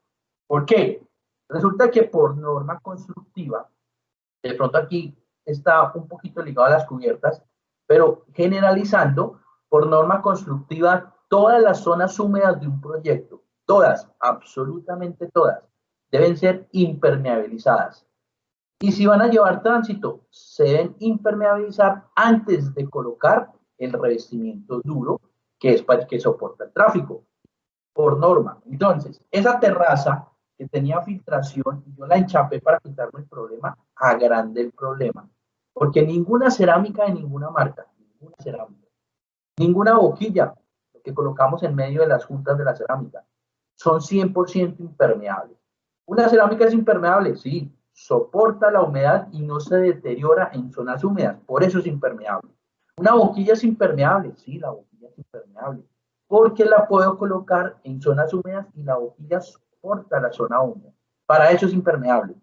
¿Por qué? Resulta que por norma constructiva, de pronto aquí está un poquito ligado a las cubiertas, pero generalizando, por norma constructiva, todas las zonas húmedas de un proyecto, todas, absolutamente todas, deben ser impermeabilizadas. Y si van a llevar tránsito, se deben impermeabilizar antes de colocar el revestimiento duro, que es para que soporta el tráfico, por norma. Entonces, esa terraza que tenía filtración, yo la enchapé para quitarme el problema, agrandé el problema. Porque ninguna cerámica de ninguna marca, ninguna cerámica, ninguna boquilla, lo que colocamos en medio de las juntas de la cerámica, son 100% impermeables. ¿Una cerámica es impermeable? Sí, soporta la humedad y no se deteriora en zonas húmedas, por eso es impermeable. ¿Una boquilla es impermeable? Sí, la boquilla es impermeable, porque la puedo colocar en zonas húmedas y la boquilla soporta la zona húmeda. Para eso es impermeable,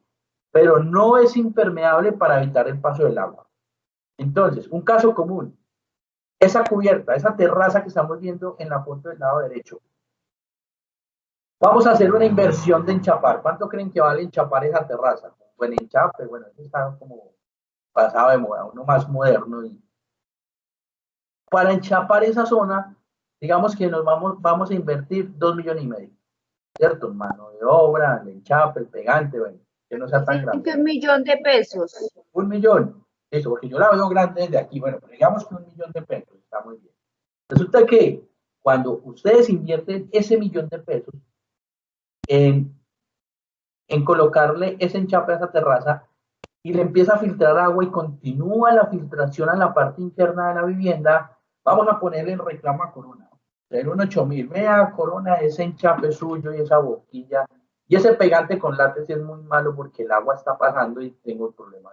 pero no es impermeable para evitar el paso del agua. Entonces, un caso común, esa cubierta, esa terraza que estamos viendo en la foto del lado derecho, vamos a hacer una inversión de enchapar. ¿Cuánto creen que vale enchapar esa terraza? Buen enchape, bueno, eso está como pasado de moda, uno más moderno. Y para enchapar esa zona, digamos que nos vamos a invertir 2,5 millones, ¿cierto? Mano de obra, el enchape, el pegante, bueno, que no sea tan grande. 1 millón de pesos. 1 millón, eso, porque yo la veo grande desde aquí, bueno, pero digamos que 1 millón de pesos, está muy bien. Resulta que cuando ustedes invierten ese 1 millón de pesos en colocarle ese enchape a esa terraza y le empieza a filtrar agua y continúa la filtración a la parte interna de la vivienda, vamos a ponerle el reclamo a Corona. Del 1.8.000, vea Corona, ese enchape suyo y esa boquilla y ese pegante con látex es muy malo porque el agua está pasando y tengo el problema.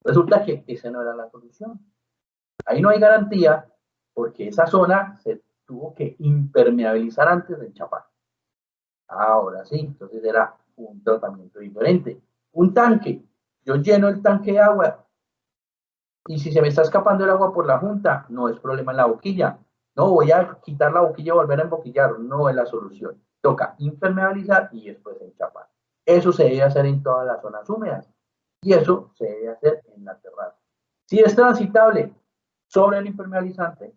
Resulta que esa no era la solución. Ahí no hay garantía porque esa zona se tuvo que impermeabilizar antes de enchapar. Ahora sí, entonces era un tratamiento diferente. Un tanque, yo lleno el tanque de agua y si se me está escapando el agua por la junta, no es problema en la boquilla. No voy a quitar la boquilla y volver a emboquillar, no es la solución. Toca impermeabilizar y después enchapar. Eso se debe hacer en todas las zonas húmedas y eso se debe hacer en la terraza. Si es transitable sobre el impermeabilizante,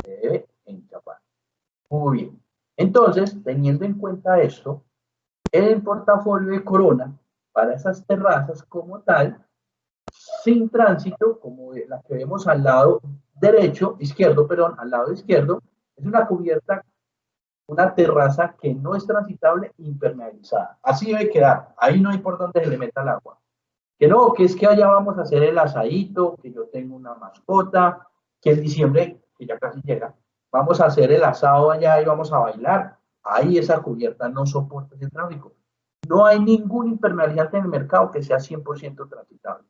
se debe enchapar. Muy bien. Entonces, teniendo en cuenta esto, el portafolio de Corona para esas terrazas como tal, sin tránsito, como la que vemos al lado izquierdo, al lado izquierdo, es una cubierta, una terraza que no es transitable, impermeabilizada. Así debe quedar, ahí no hay por dónde se le meta el agua. Que no, que es que allá vamos a hacer el asadito, que yo tengo una mascota, que en diciembre, que ya casi llega, vamos a hacer el asado allá y vamos a bailar. Ahí esa cubierta no soporta ese tráfico. No hay ningún impermeabilizante en el mercado que sea 100% transitable.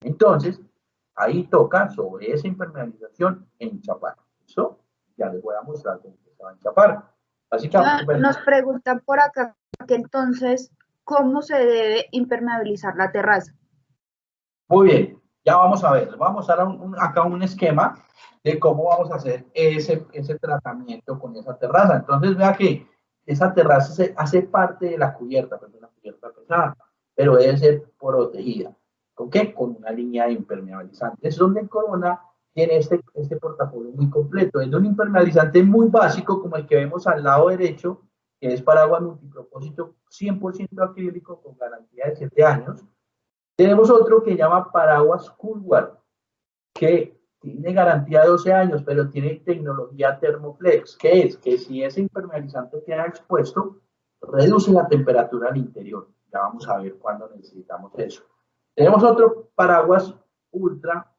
Entonces, ahí toca sobre esa impermeabilización enchapar. Eso ya les voy a mostrar cómo se va a enchapar. Básicamente, nos preguntan por acá que entonces, ¿cómo se debe impermeabilizar la terraza? Muy bien, ya vamos a ver. Vamos a dar acá un esquema de cómo vamos a hacer ese tratamiento con esa terraza. Entonces, vea que esa terraza hace parte de la cubierta, pero es una cubierta pesada, pero debe ser protegida. ¿Con qué? Con una línea de impermeabilizantes, donde Corona tiene este portafolio muy completo. Es de un impermeabilizante muy básico, como el que vemos al lado derecho, que es paraguas multipropósito 100% acrílico con garantía de 7 años. Tenemos otro que llama paraguas Coolguard, que tiene garantía de 12 años, pero tiene tecnología Thermoflex, que es que si ese impermeabilizante queda expuesto, reduce la temperatura al interior. Ya vamos a ver cuándo necesitamos eso. Tenemos otro paraguas ultra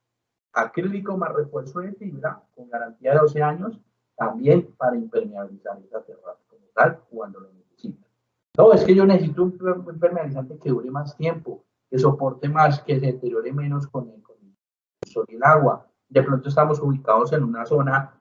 acrílico más refuerzo de fibra, con garantía de 12 años, también para impermeabilizar esa terraza como tal cuando lo necesito. No, es que yo necesito un impermeabilizante que dure más tiempo, que soporte más, que se deteriore menos con el sol y el agua. De pronto estamos ubicados en una zona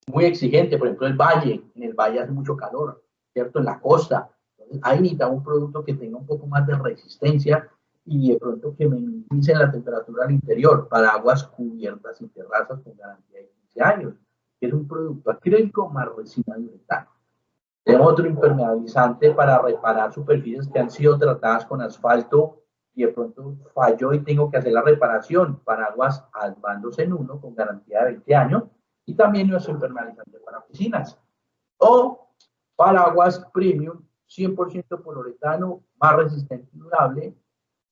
muy exigente, por ejemplo, el valle, en el valle hace mucho calor, ¿cierto? En la costa. Entonces, ahí necesita un producto que tenga un poco más de resistencia y de pronto que minimice la temperatura al interior, para aguas cubiertas y terrazas con garantía de 15 años, que es un producto acrílico más resina diuretana. Tenemos otro impermeabilizante para reparar superficies que han sido tratadas con asfalto y de pronto falló y tengo que hacer la reparación. Paraguas Advandos en uno con garantía de 20 años y también nuestro impermeabilizante para piscinas. O paraguas premium 100% poliuretano, más resistente y durable,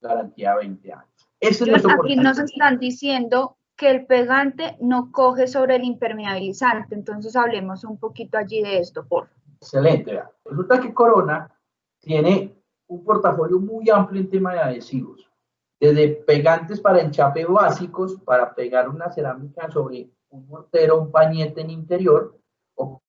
garantía de 20 años. Ese es nuestro aquí nos están diciendo que el pegante no coge sobre el impermeabilizante, entonces hablemos un poquito allí de esto, por favor. Excelente. Resulta que Corona tiene un portafolio muy amplio en tema de adhesivos, desde pegantes para enchape básicos, para pegar una cerámica sobre un mortero, un pañete en interior, o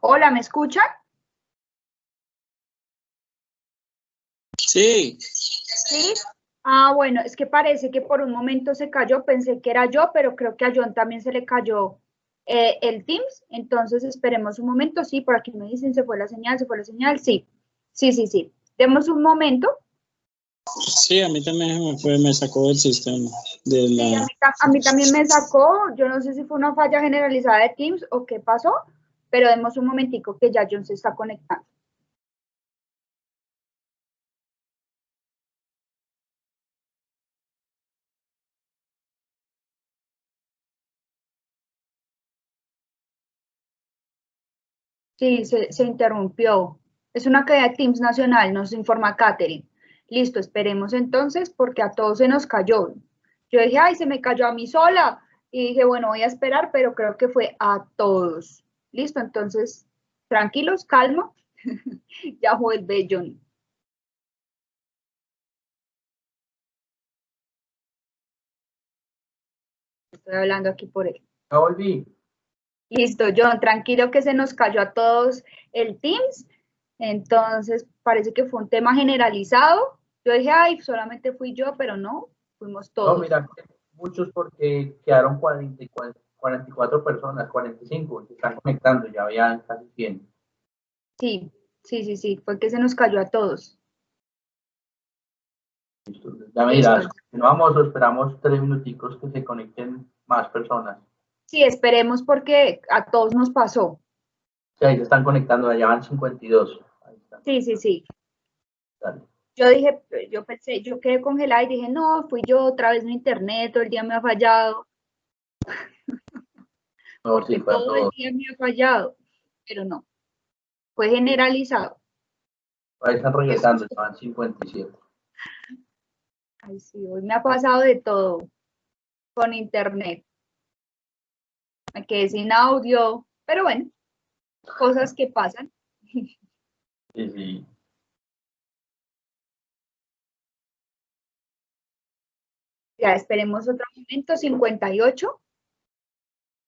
Hola, ¿me escuchan? Sí. ¿Sí? Ah, bueno, es que parece que por un momento se cayó, pensé que era yo, pero creo que a John también se le cayó el Teams, entonces esperemos un momento, sí, por aquí me dicen, se fue la señal, sí, sí. Demos un momento. Sí, a mí también me sacó del sistema. Sí, a mí también me sacó, yo no sé si fue una falla generalizada de Teams o qué pasó, pero demos un momentico que ya John se está conectando. Sí, se interrumpió. Es una caída de Teams nacional, nos informa Catherine. Listo, esperemos entonces porque a todos se nos cayó. Yo dije, ay, se me cayó a mí sola. Y dije, bueno, voy a esperar, pero creo que fue a todos. Listo, entonces, tranquilos, calma. Ya vuelve John. Estoy hablando aquí por él. ya volví. Listo, John, tranquilo que se nos cayó a todos el Teams. Entonces, parece que fue un tema generalizado. Yo dije, ay, solamente fui yo, pero no, fuimos todos. No, mira, muchos porque quedaron 44 personas, 45, que están conectando, ya habían casi 100. Sí, fue que se nos cayó a todos. Ya me dirás, ¿no vamos o esperamos 3 minuticos que se conecten más personas? Sí, esperemos porque a todos nos pasó. Sí, ahí se están conectando, ya van 52. Ahí están. Sí. Dale. Yo dije, yo pensé, yo quedé congelada y dije, no, fui yo, otra vez mi internet, todo el día me ha fallado. No, Porque sí, para todo el día me ha fallado, pero no, fue generalizado. Ahí están regresando, ya van 57. Ay, sí, hoy me ha pasado de todo con internet. Me quedé sin audio, pero bueno, cosas que pasan. Sí, sí. Ya, esperemos otro momento, 58.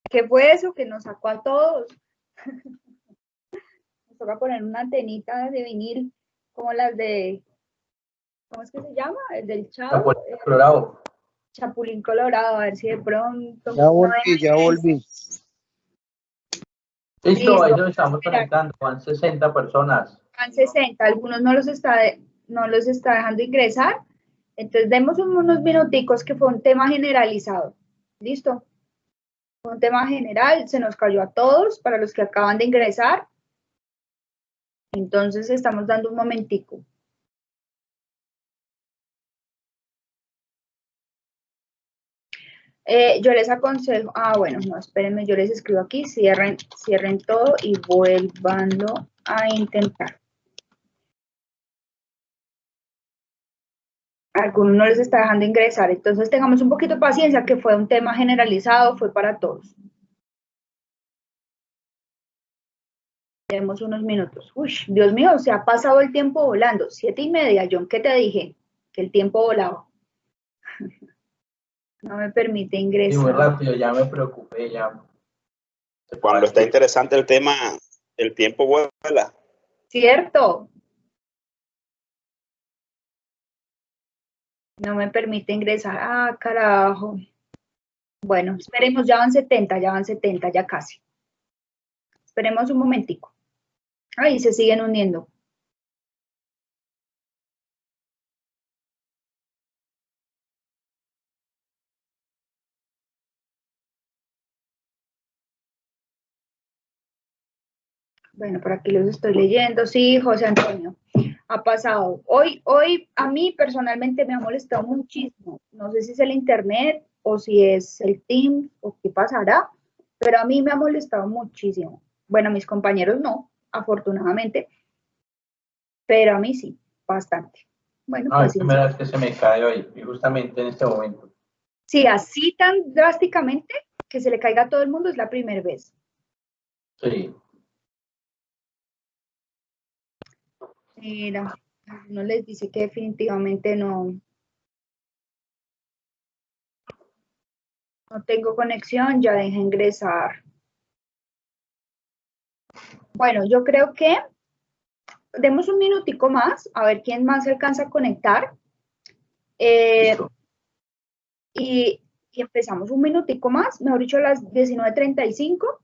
¿Qué fue eso que nos sacó a todos? Nos toca poner una antenita de vinil como las de, ¿cómo es que se llama? El del Chavo. Chapulín Colorado. Chapulín Colorado, a ver si de pronto. Ya volví. Listo, ahí Listo. nos estamos conectando, van 60 personas. Van 60, algunos no los está dejando ingresar. Entonces, demos unos minuticos que fue un tema generalizado. ¿Listo? Fue un tema general, se nos cayó a todos, para los que acaban de ingresar. Entonces, estamos dando un momentico. Yo les aconsejo, bueno, no, espérenme, yo les escribo aquí, cierren todo y vuélvanlo a intentar. Algunos no les está dejando ingresar, entonces tengamos un poquito de paciencia, que fue un tema generalizado, fue para todos. Tenemos unos minutos. Uy, Dios mío, se ha pasado el tiempo volando. 7:30, John, ¿qué te dije? Que el tiempo volaba. No me permite ingresar. Sí, muy rápido, ya me preocupé, ya. Cuando está interesante el tema, el tiempo vuela. ¿Cierto? No me permite ingresar. Ah, carajo. Bueno, esperemos, ya van 70, ya casi. Esperemos un momentico. Ahí se siguen hundiendo. Bueno, por aquí los estoy leyendo. Sí, José Antonio, ha pasado. Hoy a mí personalmente me ha molestado muchísimo. No sé si es el internet o si es el Teams o qué pasará, pero a mí me ha molestado muchísimo. Bueno, a mis compañeros no, afortunadamente, pero a mí sí, bastante. Bueno, No, es paciencia. primera vez que se me cae hoy, y justamente en este momento. Sí, así tan drásticamente que se le caiga a todo el mundo es la primera vez. Sí. Mira, uno les dice que definitivamente no tengo conexión, ya deja ingresar. Bueno, yo creo que demos un minutico más, a ver quién más se alcanza a conectar. Y empezamos un minutico más, mejor dicho a las 19:35,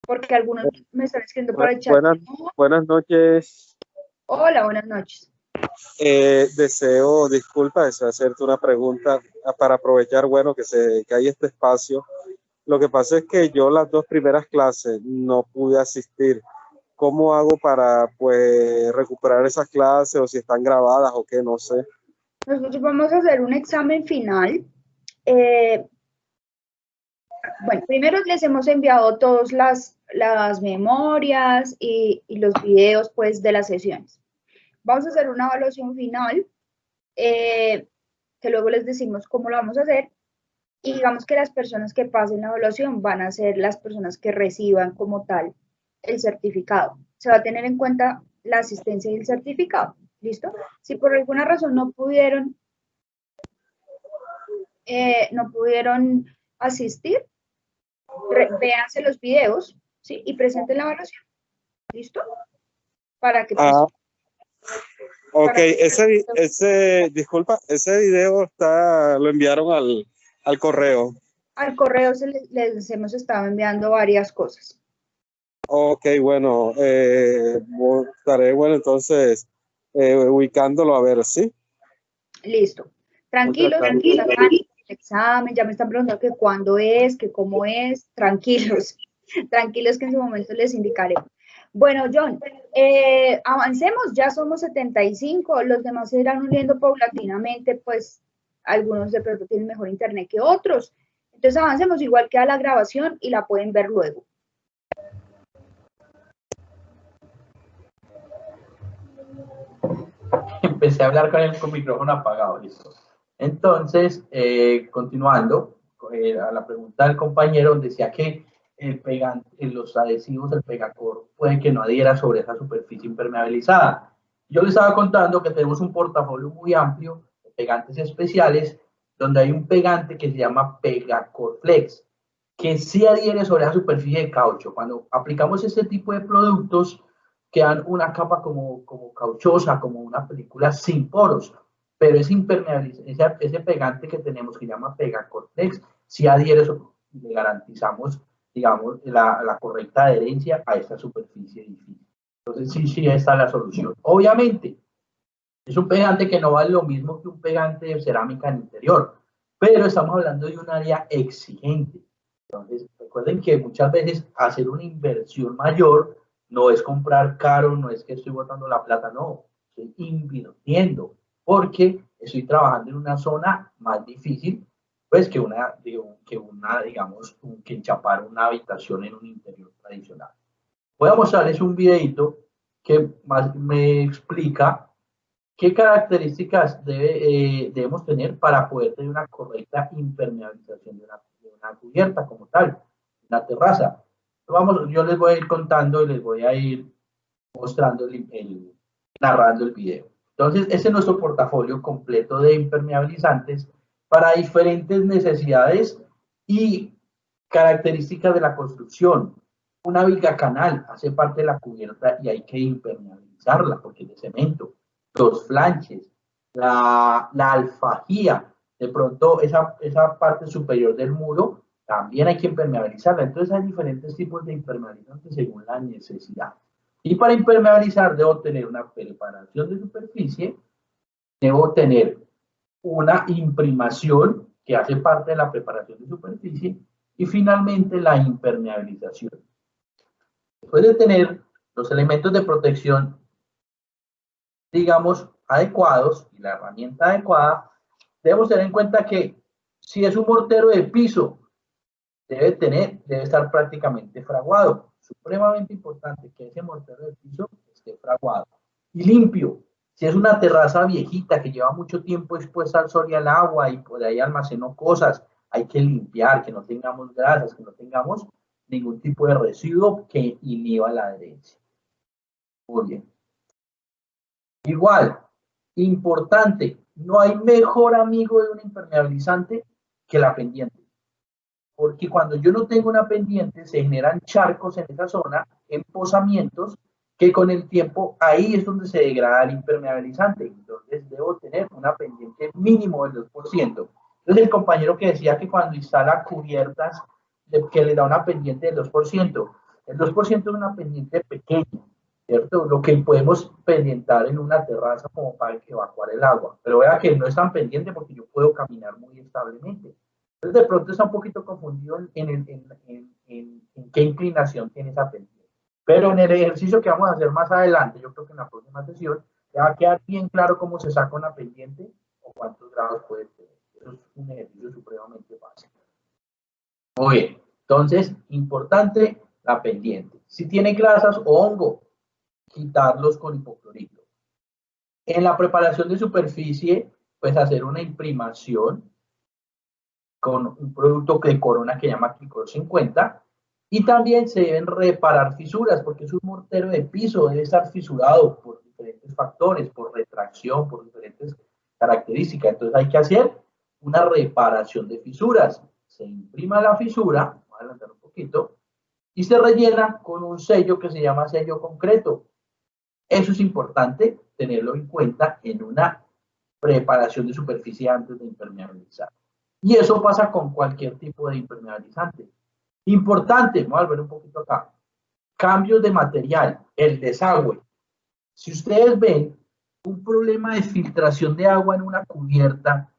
porque algunos me están escribiendo por el chat. Buenas noches. Hola, buenas noches. Deseo hacerte una pregunta para aprovechar, bueno, que hay este espacio. Lo que pasa es que yo las 2 primeras clases no pude asistir. ¿Cómo hago para, pues, recuperar esas clases, o si están grabadas o qué? No sé. Nosotros vamos a hacer un examen final. Bueno, primero les hemos enviado todas las memorias y los videos, pues, de las sesiones. Vamos a hacer una evaluación final, que luego les decimos cómo lo vamos a hacer, y digamos que las personas que pasen la evaluación van a ser las personas que reciban como tal el certificado. Se va a tener en cuenta la asistencia y el certificado, ¿listo? Si por alguna razón no pudieron asistir, véanse los videos, ¿sí? Y presenten la evaluación, ¿listo? Para que... Ok, disculpa, ese video lo enviaron al correo. Al correo les hemos estado enviando varias cosas. Ok, bueno, estaré, bueno, entonces, ubicándolo a ver, ¿sí? Listo. Tranquilos, el examen, ya me están preguntando que cuándo es, que cómo es, tranquilos, tranquilos que en su momento les indicaré. Bueno, John, avancemos, ya somos 75, los demás se irán uniendo paulatinamente, pues algunos de pronto tienen mejor internet que otros. Entonces avancemos, igual queda la grabación y la pueden ver luego. Empecé a hablar con el micrófono apagado, listo. Entonces, continuando, a la pregunta del compañero, decía que el pegante, los adhesivos, el pegacor, puede que no adhiera sobre esa superficie impermeabilizada. Yo les estaba contando que tenemos un portafolio muy amplio de pegantes especiales, donde hay un pegante que se llama Pegacor Flex, que sí adhiere sobre la superficie de caucho. Cuando aplicamos este tipo de productos, quedan una capa como cauchosa, como una película sin poros, pero es impermeabilizable. Ese pegante que tenemos, que se llama Pegacor Flex, sí adhiere, le garantizamos, digamos, la correcta adherencia a esta superficie difícil. Entonces, sí, esta es la solución. Obviamente, es un pegante que no vale lo mismo que un pegante de cerámica en interior, pero estamos hablando de un área exigente. Entonces, recuerden que muchas veces hacer una inversión mayor no es comprar caro, no es que estoy botando la plata, no, estoy invirtiendo, porque estoy trabajando en una zona más difícil, pues que digamos, que enchapar una habitación en un interior tradicional. Voy a mostrarles un videito que más me explica qué características debemos tener para poder tener una correcta impermeabilización de una cubierta como tal, una terraza. Yo les voy a ir contando y les voy a ir mostrando, narrando el video. Entonces, este es nuestro portafolio completo de impermeabilizantes para diferentes necesidades y características de la construcción. Una viga canal hace parte de la cubierta y hay que impermeabilizarla porque es de cemento. Los flanches, la alfajía, de pronto esa parte superior del muro también hay que impermeabilizarla. Entonces hay diferentes tipos de impermeabilizantes según la necesidad. Y para impermeabilizar debo tener una preparación de superficie, debo tener una imprimación que hace parte de la preparación de superficie y finalmente la impermeabilización. Después de tener los elementos de protección, digamos, adecuados y la herramienta adecuada, debemos tener en cuenta que si es un mortero de piso, debe estar prácticamente fraguado. Supremamente importante que ese mortero de piso esté fraguado y limpio. Si es una terraza viejita que lleva mucho tiempo expuesta al sol y al agua y por ahí almacenó cosas, hay que limpiar, que no tengamos grasas, que no tengamos ningún tipo de residuo que inhiba la adherencia. Muy bien. Igual, importante, no hay mejor amigo de un impermeabilizante que la pendiente. Porque cuando yo no tengo una pendiente, se generan charcos en esa zona, empozamientos, que con el tiempo ahí es donde se degrada el impermeabilizante. Entonces debo tener una pendiente mínimo del 2%. Entonces el compañero que decía que cuando instala cubiertas, que le da una pendiente del 2%, el 2% es una pendiente pequeña, ¿cierto? Lo que podemos pendientar en una terraza como para evacuar el agua. Pero vea que no es tan pendiente porque yo puedo caminar muy establemente. Entonces de pronto está un poquito confundido en qué inclinación tiene esa pendiente. Pero en el ejercicio que vamos a hacer más adelante, yo creo que en la próxima sesión, ya va a quedar bien claro cómo se saca una pendiente o cuántos grados puede tener. Eso es un ejercicio supremamente fácil. Muy bien, entonces, importante la pendiente. Si tiene grasas o hongo, quitarlos con hipoclorito. En la preparación de superficie, pues hacer una imprimación con un producto de Corona que se llama Clicor 50. Y también se deben reparar fisuras, porque es un mortero de piso, debe estar fisurado por diferentes factores, por retracción, por diferentes características. Entonces hay que hacer una reparación de fisuras. Se imprima la fisura, vamos a adelantar un poquito, y se rellena con un sello que se llama sello concreto. Eso es importante tenerlo en cuenta en una preparación de superficie antes de impermeabilizar. Y eso pasa con cualquier tipo de impermeabilizante. Importante, vamos a ver un poquito acá. Cambios de material, el desagüe. Si ustedes ven un problema de filtración de agua en una cubierta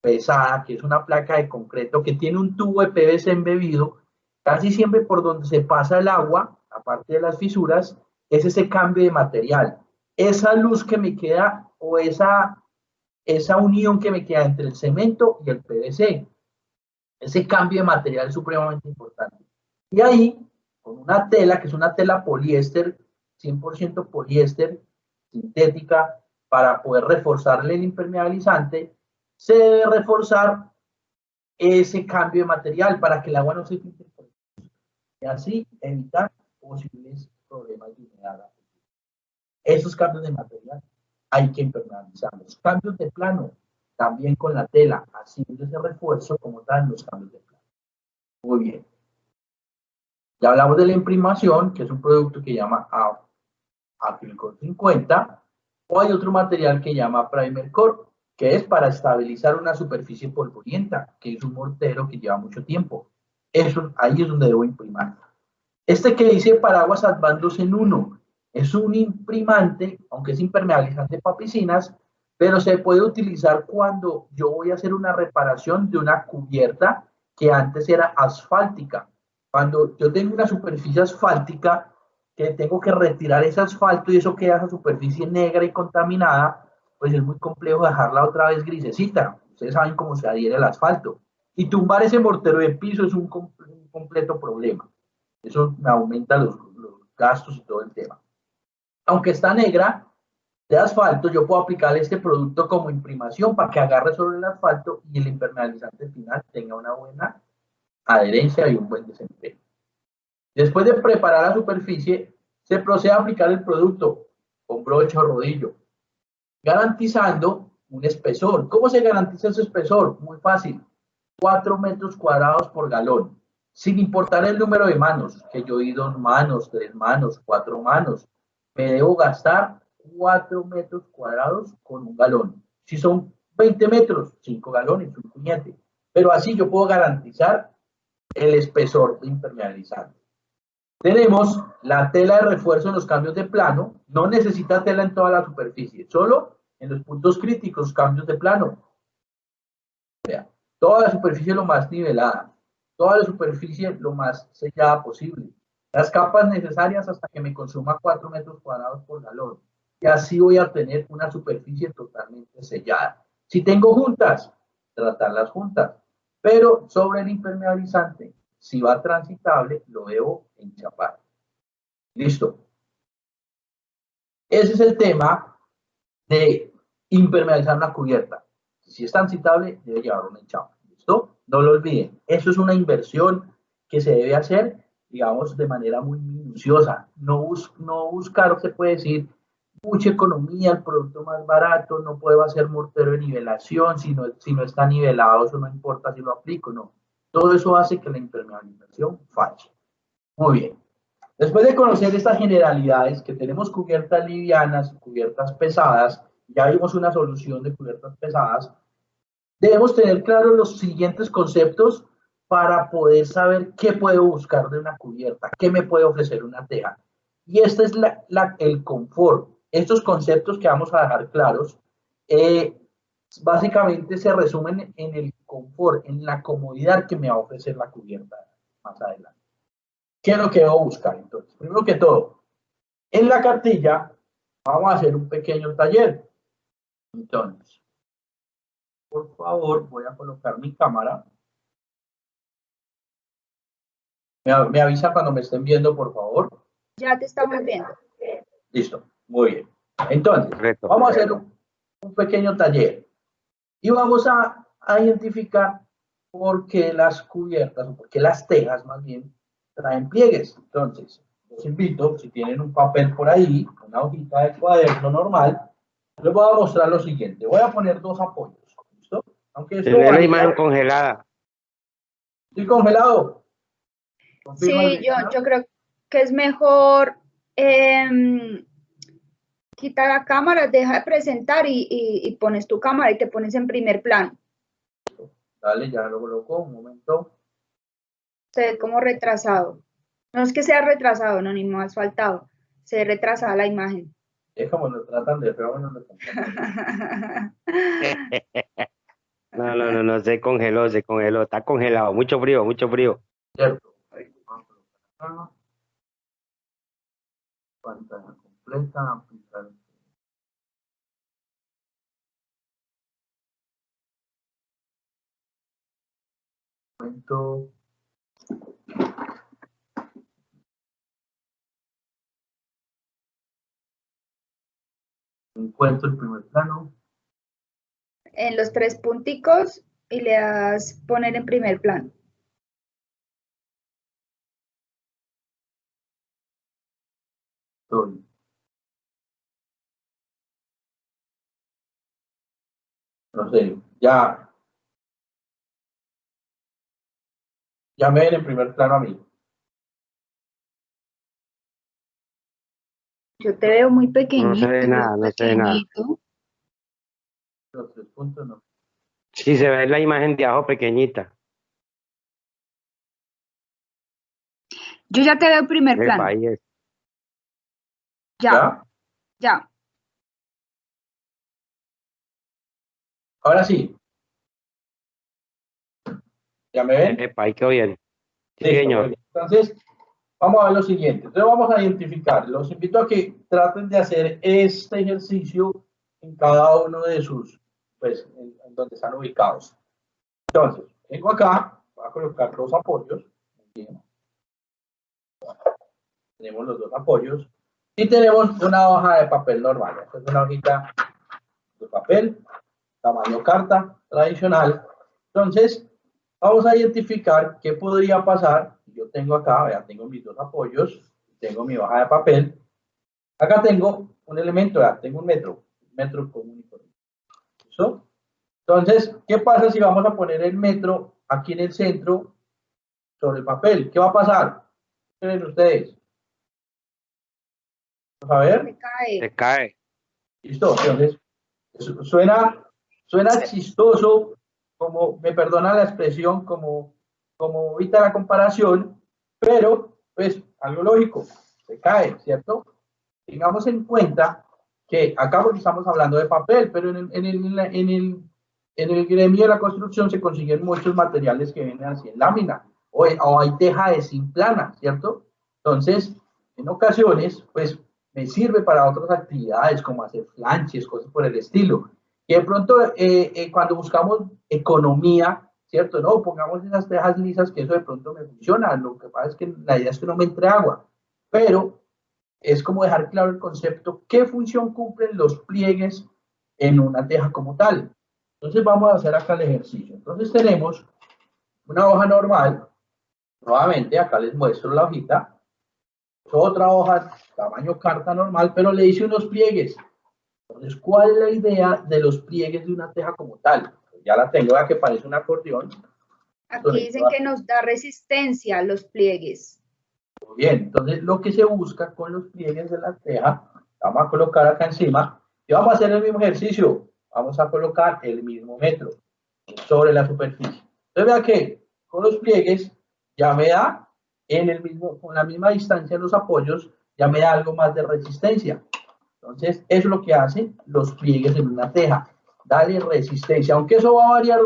pesada, que es una placa de concreto que tiene un tubo de PVC embebido, casi siempre por donde se pasa el agua, aparte de las fisuras, es ese cambio de material. Esa luz que me queda o esa unión que me queda entre el cemento y el PVC. Ese cambio de material es supremamente importante. Y ahí, con una tela, que es una tela poliéster, 100% poliéster, sintética, para poder reforzarle el impermeabilizante, se debe reforzar ese cambio de material para que el agua no se filtre. y así evitar posibles problemas de humedad. Esos cambios de material hay que impermeabilizarlos. Cambios de plano, también con la tela, haciendo ese refuerzo como tal los cambios de plano. Muy bien. Ya hablamos de la imprimación, que es un producto que llama Acrylic 50, o hay otro material que llama Primer Core, que es para estabilizar una superficie polvorienta, que es un mortero que lleva mucho tiempo. Eso, ahí es donde debo imprimar. Este que dice Paraguas Advanced 2 en 1, es un imprimante, aunque es impermeabilizante para piscinas, pero se puede utilizar cuando yo voy a hacer una reparación de una cubierta que antes era asfáltica. Cuando yo tengo una superficie asfáltica, que tengo que retirar ese asfalto y eso queda esa superficie negra y contaminada, pues es muy complejo dejarla otra vez grisecita. Ustedes saben cómo se adhiere el asfalto. Y tumbar ese mortero de piso es un completo problema. Eso me aumenta los gastos y todo el tema. Aunque está negra de asfalto, yo puedo aplicar este producto como imprimación para que agarre sobre el asfalto y el impermeabilizante final tenga una buena adherencia y un buen desempeño. Después de preparar la superficie, se procede a aplicar el producto con brocha o rodillo, garantizando un espesor. ¿Cómo se garantiza ese espesor? Muy fácil, 4 metros cuadrados por galón, sin importar el número de manos, que yo di 2 manos, 3 manos, 4 manos, me debo gastar 4 metros cuadrados con un galón. Si son 20 metros, 5 galones, un puñete. Pero así yo puedo garantizar el espesor de impermeabilizante. Tenemos la tela de refuerzo en los cambios de plano. No necesita tela en toda la superficie, solo en los puntos críticos, cambios de plano. Vea, toda la superficie lo más nivelada, toda la superficie lo más sellada posible. Las capas necesarias hasta que me consuma 4 metros cuadrados por galón. Y así voy a tener una superficie totalmente sellada. Si tengo juntas, tratarlas juntas. Pero sobre el impermeabilizante, si va transitable, lo debo enchapar. Listo. Ese es el tema de impermeabilizar una cubierta. Si es transitable, debe llevar un enchape. ¿Listo? No lo olviden. Eso es una inversión que se debe hacer, digamos, de manera muy minuciosa. No buscar, se puede decir, mucha economía, el producto más barato, no puedo hacer mortero de nivelación, si no está nivelado, eso no importa si lo aplico, no. Todo eso hace que la impermeabilización falle. Muy bien. Después de conocer estas generalidades, que tenemos cubiertas livianas, cubiertas pesadas, ya vimos una solución de cubiertas pesadas, debemos tener claros los siguientes conceptos para poder saber qué puedo buscar de una cubierta, qué me puede ofrecer una teja. Y este es el confort. Estos conceptos que vamos a dejar claros, básicamente se resumen en el confort, en la comodidad que me va a ofrecer la cubierta más adelante. ¿Qué es lo que debo buscar? Entonces, primero que todo, en la cartilla vamos a hacer un pequeño taller. Entonces, por favor, voy a colocar mi cámara. Me avisa cuando me estén viendo, por favor. Ya te estamos viendo. Listo, muy bien. Entonces, vamos a hacer un pequeño taller y vamos a identificar por qué las cubiertas, o por qué las tejas más bien, traen pliegues. Entonces, los invito, si tienen un papel por ahí, una hojita de cuaderno normal, les voy a mostrar lo siguiente. Voy a poner 2 apoyos. ¿Listo? Aunque esto tener la imagen congelada. ¿Estoy congelado? Sí, yo creo que es mejor quita la cámara, deja de presentar y pones tu cámara y te pones en primer plano. Dale, ya lo coloco, un momento. Se ve como retrasado. No es que sea retrasado, no, ni más faltado. Se ve retrasada la imagen. Es como lo tratan de feo, bueno, lo No, se congeló, está congelado, mucho frío. Cierto. Ahí, vamos a colocar acá. Pantalla completa, aplicar. Momento. Encuentro el primer plano. En los 3 punticos y le das poner en primer plano. estoy. No sé, ya me ven en primer plano a mí. Yo te veo muy pequeñito. No se ve nada, no se ve nada. Los 3 puntos no. Sí, se ve la imagen de abajo pequeñita. Yo ya te veo en primer El plano. país. Ya. Ahora sí. ¿Ya me ven? El país quedó bien. Sí, Listo, señor. muy bien. Entonces, vamos a ver lo siguiente. Entonces, vamos a identificar. Los invito a que traten de hacer este ejercicio en cada uno de sus, pues, en donde están ubicados. Entonces, vengo acá, voy a colocar los apoyos. Bien. Tenemos los 2 apoyos. Y tenemos una hoja de papel normal. Esta es una hojita de papel, tamaño carta, tradicional. Entonces, vamos a identificar qué podría pasar. Yo tengo acá, ya tengo mis 2 apoyos, tengo mi hoja de papel. Acá tengo un elemento, ya tengo un metro común y corriente. ¿Listo? Entonces, ¿qué pasa si vamos a poner el metro aquí en el centro sobre el papel? ¿Qué va a pasar? ¿Qué creen ustedes? Vamos a ver. Se cae. Listo, entonces, suena chistoso, como, me perdona la expresión, como ahorita la comparación, pero, pues, algo lógico, se cae, ¿cierto? Tengamos en cuenta que acá porque estamos hablando de papel, pero en el gremio de la construcción se consiguen muchos materiales que vienen así en lámina, o hay teja de zinc plana, ¿cierto? Entonces, en ocasiones, pues, me sirve para otras actividades como hacer flanches, cosas por el estilo. Y de pronto, cuando buscamos economía, ¿cierto? No, pongamos esas tejas lisas que eso de pronto me funciona. Lo que pasa es que la idea es que no me entre agua. Pero es como dejar claro el concepto, qué función cumplen los pliegues en una teja como tal. Entonces vamos a hacer acá el ejercicio. Entonces tenemos una hoja normal. Nuevamente, acá les muestro la hojita. Otra hoja, tamaño carta normal, pero le hice unos pliegues. Entonces, ¿cuál es la idea de los pliegues de una teja como tal? Ya la tengo, ya que parece un acordeón. Aquí dicen que nos da resistencia a los pliegues. Muy bien, entonces lo que se busca con los pliegues de la teja, vamos a colocar acá encima y vamos a hacer el mismo ejercicio. Vamos a colocar el mismo metro sobre la superficie. Entonces, vea que con los pliegues ya me da con la misma distancia de los apoyos, ya me da algo más de resistencia. Entonces, eso es lo que hacen los pliegues en una teja, darle resistencia, aunque eso va a variar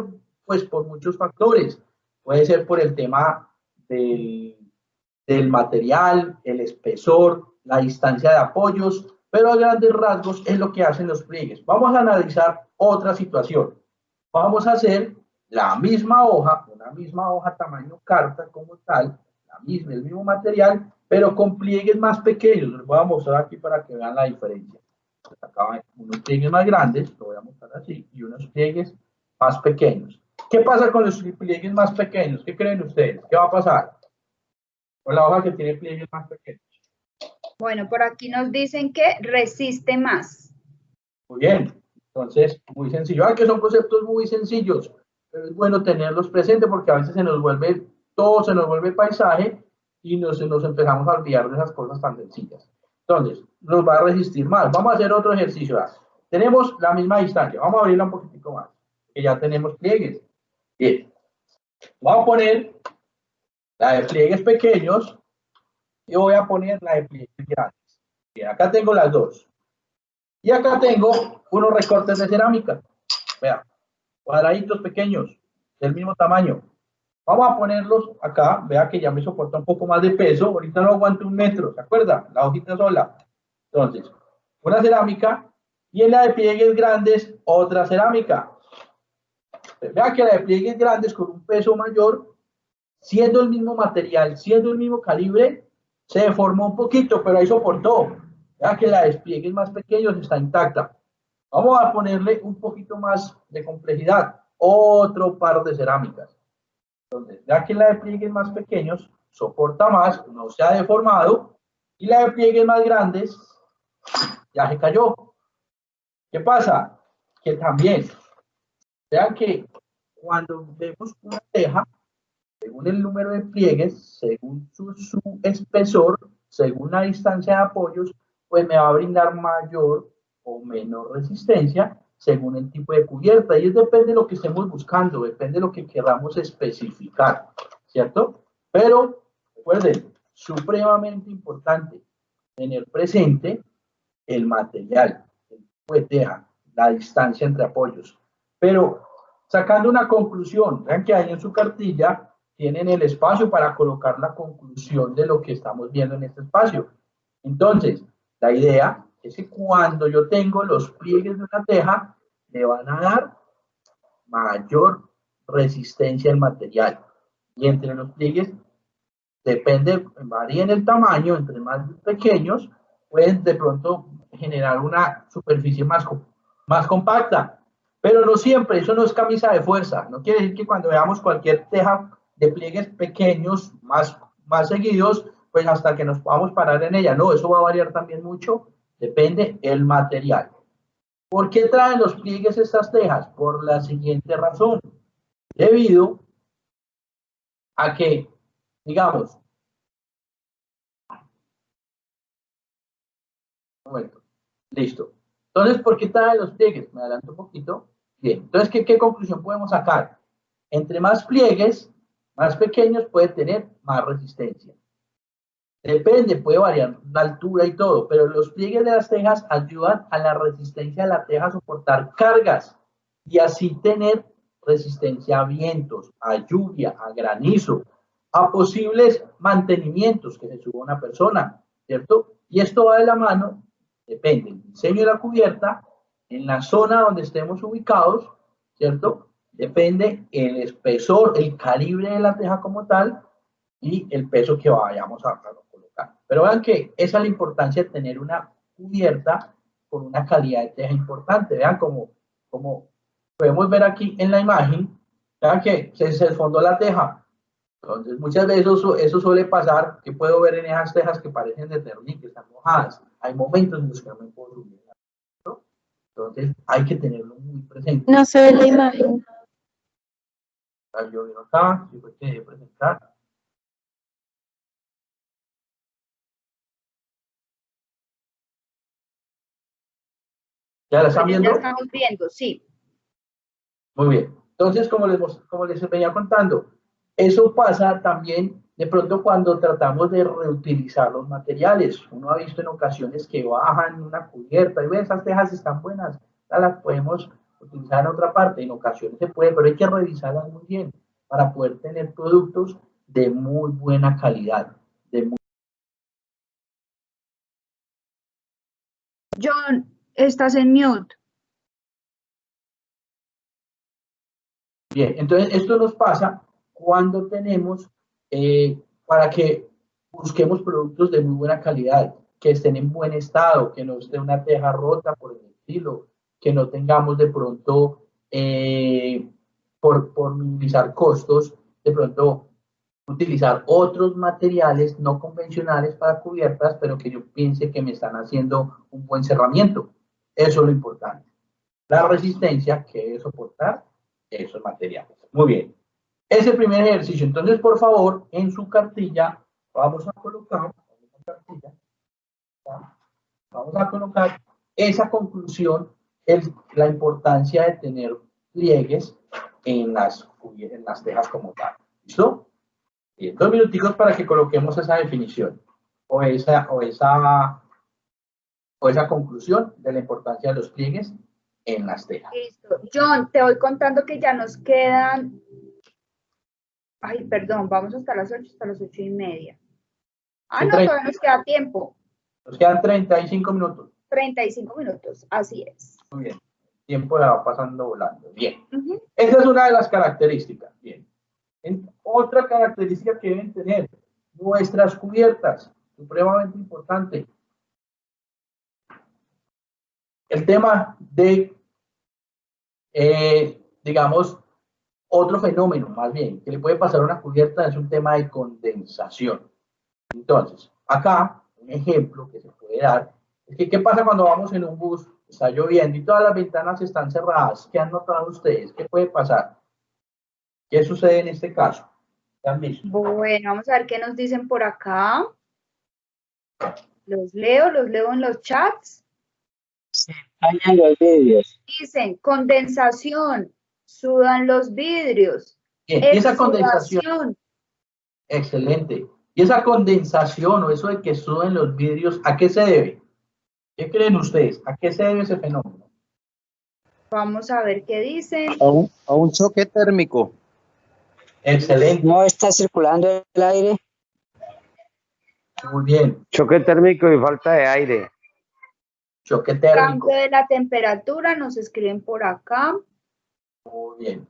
pues por muchos factores. Puede ser por el tema del material, el espesor, la distancia de apoyos, pero a grandes rasgos es lo que hacen los pliegues. Vamos a analizar otra situación. Vamos a hacer la misma hoja, una misma hoja tamaño carta como tal, el mismo material, pero con pliegues más pequeños. Les voy a mostrar aquí para que vean la diferencia. Acá hay unos pliegues más grandes, lo voy a mostrar así, y unos pliegues más pequeños. ¿Qué pasa con los pliegues más pequeños? ¿Qué creen ustedes? ¿Qué va a pasar con la hoja que tiene pliegues más pequeños? Bueno, por aquí nos dicen que resiste más. Muy bien, entonces, muy sencillo. Que son conceptos muy sencillos, pero es bueno tenerlos presentes porque a veces todo se nos vuelve paisaje y nos empezamos a olvidar de esas cosas tan sencillas. Entonces, nos va a resistir más. Vamos a hacer otro ejercicio. Tenemos la misma distancia. Vamos a abrirla un poquitico más, que ya tenemos pliegues. Bien. Voy a poner la de pliegues pequeños y voy a poner la de pliegues grandes. Bien, acá tengo las dos. Y acá tengo unos recortes de cerámica. Vean, cuadraditos pequeños, del mismo tamaño. Vamos a ponerlos acá. Vea que ya me soporta un poco más de peso. Ahorita no aguanto 1 metro, ¿se acuerda? La hojita sola. Entonces, una cerámica y en la de pliegues grandes, otra cerámica. Vea que la de pliegues grandes con un peso mayor, siendo el mismo material, siendo el mismo calibre, se deformó un poquito, pero ahí soportó. Vea que la de pliegues más pequeños está intacta. Vamos a ponerle un poquito más de complejidad. Otro par de cerámicas. Entonces, ya que la de pliegues más pequeños soporta más, no se ha deformado, Y la de pliegues más grandes ya se cayó. ¿Qué pasa? Que también, vean que cuando vemos una teja, según el número de pliegues, según su espesor, según la distancia de apoyos, pues me va a brindar mayor o menor resistencia según el tipo de cubierta. Y depende de lo que estemos buscando, depende de lo que queramos especificar, ¿cierto? Pero, recuerden, supremamente importante tener presente el material, el tipo de teja, la distancia entre apoyos. Pero, sacando una conclusión, vean que ahí en su cartilla tienen el espacio para colocar la conclusión de lo que estamos viendo en este espacio. Entonces, la idea es que cuando yo tengo los pliegues de una teja, me van a dar mayor resistencia al material. Y entre los pliegues, depende, varía en el tamaño, entre más pequeños, pueden de pronto generar una superficie más compacta. Pero no siempre, eso no es camisa de fuerza. No quiere decir que cuando veamos cualquier teja de pliegues pequeños, más seguidos, pues hasta que nos podamos parar en ella. No, eso va a variar también mucho, depende el material. ¿Por qué traen los pliegues estas tejas? Por la siguiente razón. Debido a que, digamos, un momento, listo. Entonces, ¿por qué traen los pliegues? Me adelanto un poquito. Bien, entonces, ¿qué conclusión podemos sacar? Entre más pliegues, más pequeños, puede tener más resistencia. Depende, puede variar la altura y todo, pero los pliegues de las tejas ayudan a la resistencia de la teja a soportar cargas y así tener resistencia a vientos, a lluvia, a granizo, a posibles mantenimientos que se suba una persona, ¿cierto? Y esto va de la mano, depende del diseño de la cubierta, en la zona donde estemos ubicados, ¿cierto? Depende el espesor, el calibre de la teja como tal y el peso que vayamos a colocar. Pero vean que esa es la importancia de tener una cubierta con una calidad de teja importante. Vean como podemos ver aquí en la imagen, vean que se esfondó la teja. Entonces, muchas veces eso suele pasar, que puedo ver en esas tejas que parecen de Terni, que están mojadas. Hay momentos en los que no me puedo subir, ¿no? Entonces, hay que tenerlo muy presente. No se ve la imagen. Yo veo acá, si fue que presentar. ¿Ya la están viendo? Ya estamos viendo, sí. Muy bien. Entonces, como les venía contando, eso pasa también de pronto cuando tratamos de reutilizar los materiales. Uno ha visto en ocasiones que bajan una cubierta y ven, esas tejas están buenas, las podemos utilizar en otra parte. En ocasiones se puede, pero hay que revisarlas muy bien para poder tener productos de muy buena calidad. John, estás en mute. Bien, entonces esto nos pasa cuando tenemos, para que busquemos productos de muy buena calidad, que estén en buen estado, que no esté una teja rota por el estilo, que no tengamos de pronto, por minimizar costos, de pronto utilizar otros materiales no convencionales para cubiertas, pero que yo piense que me están haciendo un buen cerramiento. Eso es lo importante. La resistencia que debe soportar esos materiales. Muy bien. Ese es el primer ejercicio. Entonces, por favor, en su cartilla vamos a colocar esa conclusión, la importancia de tener pliegues en las tejas como tal. ¿Listo? Bien, 2 minuticos para que coloquemos esa definición o esa conclusión de la importancia de los pliegues en las tejas. Listo. John, te voy contando que ya nos quedan... Ay, perdón, vamos hasta las 8, hasta las 8:30. Ah, no, todavía nos queda tiempo. Nos quedan 35 minutos. 35 minutos, así es. Muy bien. El tiempo va pasando volando. Bien. Esa es una de las características. Bien. Otra característica que deben tener nuestras cubiertas, supremamente importante. El tema de, digamos, otro fenómeno, más bien, que le puede pasar a una cubierta es un tema de condensación. Entonces, acá, un ejemplo que se puede dar, es que ¿qué pasa cuando vamos en un bus, está lloviendo y todas las ventanas están cerradas? ¿Qué han notado ustedes? ¿Qué puede pasar? ¿Qué sucede en este caso? ¿Qué han visto? Bueno, vamos a ver qué nos dicen por acá. Los leo en los chats. Se empañan los vidrios. Dicen condensación, sudan los vidrios. Bien, y esa condensación, excelente. Y esa condensación o eso de que suben los vidrios, ¿a qué se debe? ¿Qué creen ustedes? ¿A qué se debe ese fenómeno? Vamos a ver qué dicen. A un choque térmico. Excelente. No está circulando el aire. Muy bien. Choque térmico y falta de aire. Choque térmico. Cambio de la temperatura, nos escriben por acá. Muy bien.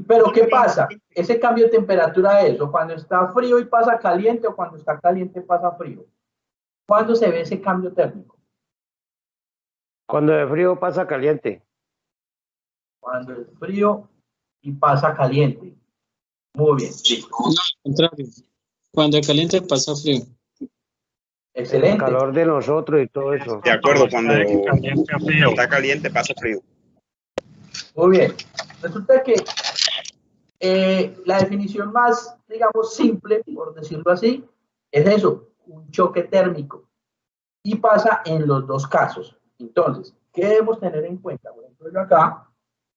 Pero ¿qué pasa? Ese cambio de temperatura es o cuando está frío y pasa caliente o cuando está caliente pasa frío. ¿Cuándo se ve ese cambio térmico? Cuando de frío pasa caliente. Cuando es frío y pasa caliente. Muy bien. No, al contrario. Cuando es caliente pasa frío. Excelente. El calor de nosotros y todo eso. De acuerdo, cuando está caliente pasa frío. Muy bien. Resulta que la definición más, digamos, simple, por decirlo así, es eso, un choque térmico. Y pasa en los dos casos. Entonces, ¿qué debemos tener en cuenta? Por ejemplo, yo acá,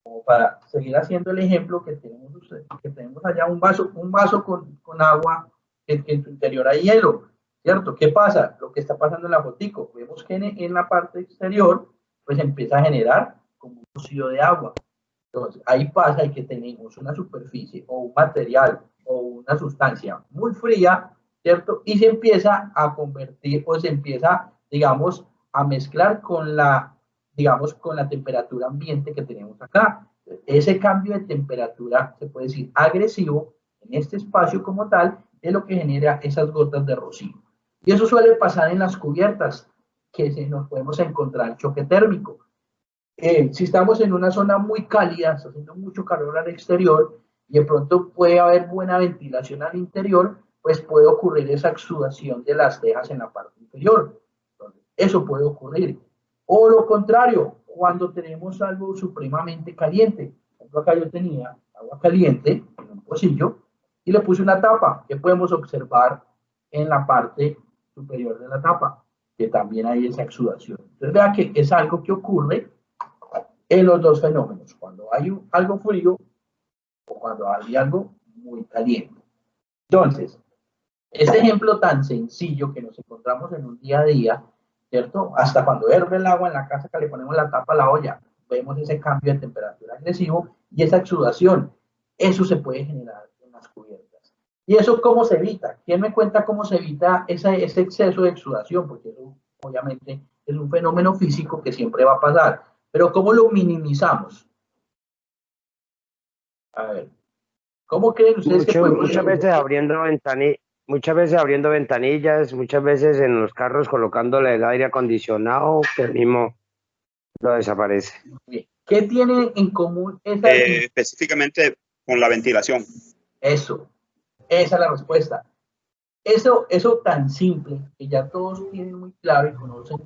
como para seguir haciendo el ejemplo que tenemos ustedes, que tenemos allá un vaso con agua, en su interior hay hielo, ¿cierto? ¿Qué pasa? Lo que está pasando en la fotico, vemos que en la parte exterior, pues empieza a generar como un rocío de agua. Entonces, ahí pasa y que tenemos una superficie o un material o una sustancia muy fría, ¿cierto? Y se empieza a convertir o se empieza, digamos, a mezclar con la, digamos, con la temperatura ambiente que tenemos acá. Ese cambio de temperatura, se puede decir, agresivo en este espacio como tal, es lo que genera esas gotas de rocío. Y eso suele pasar en las cubiertas, que nos podemos encontrar choque térmico. Si estamos en una zona muy cálida, está haciendo mucho calor al exterior y de pronto puede haber buena ventilación al interior, pues puede ocurrir esa exudación de las tejas en la parte inferior. Entonces, eso puede ocurrir. O lo contrario, cuando tenemos algo supremamente caliente. Por ejemplo, acá yo tenía agua caliente en un pocillo y le puse una tapa que podemos observar en la parte superior de la tapa, que también hay esa exudación. Entonces, vea que es algo que ocurre en los dos fenómenos, cuando hay algo frío o cuando hay algo muy caliente. Entonces, este ejemplo tan sencillo que nos encontramos en un día a día, ¿cierto? Hasta cuando hierve el agua en la casa que le ponemos la tapa a la olla, vemos ese cambio de temperatura agresivo y esa exudación. Eso se puede generar en las cubiertas. ¿Y eso cómo se evita? ¿Quién me cuenta cómo se evita ese exceso de exudación? Porque eso obviamente es un fenómeno físico que siempre va a pasar. Pero ¿cómo lo minimizamos? A ver, ¿cómo creen ustedes que podemos... Muchas veces abriendo ventanillas, muchas veces en los carros colocándole el aire acondicionado, que mismo lo desaparece. ¿Qué tiene en común esa... Específicamente con la ventilación. Eso, esa es la respuesta. Eso tan simple, que ya todos tienen muy claro y conocen,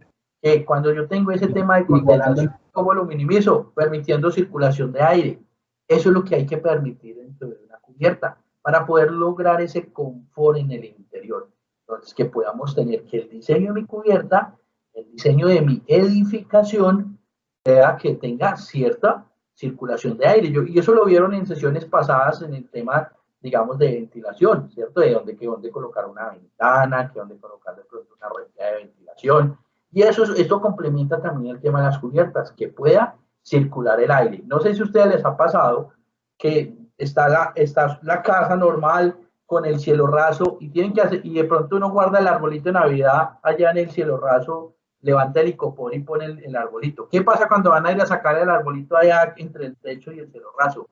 que cuando yo tengo ese tema de condensación, ¿cómo lo minimizo? Permitiendo circulación de aire. Eso es lo que hay que permitir dentro de una cubierta para poder lograr ese confort en el interior. Entonces, que podamos tener que el diseño de mi cubierta, el diseño de mi edificación, sea que tenga cierta circulación de aire. Y eso lo vieron en sesiones pasadas en el tema, digamos, de ventilación, ¿cierto? De dónde colocar una ventana, que dónde colocar de pronto una rejilla de ventilación. Y esto complementa también el tema de las cubiertas, que pueda circular el aire. No sé si a ustedes les ha pasado que está la casa normal con el cielo raso y tienen que hacer, y de pronto uno guarda el arbolito de Navidad allá en el cielo raso, levanta el icopor y pone el arbolito. ¿Qué pasa cuando van a ir a sacar el arbolito allá entre el techo y el cielo raso?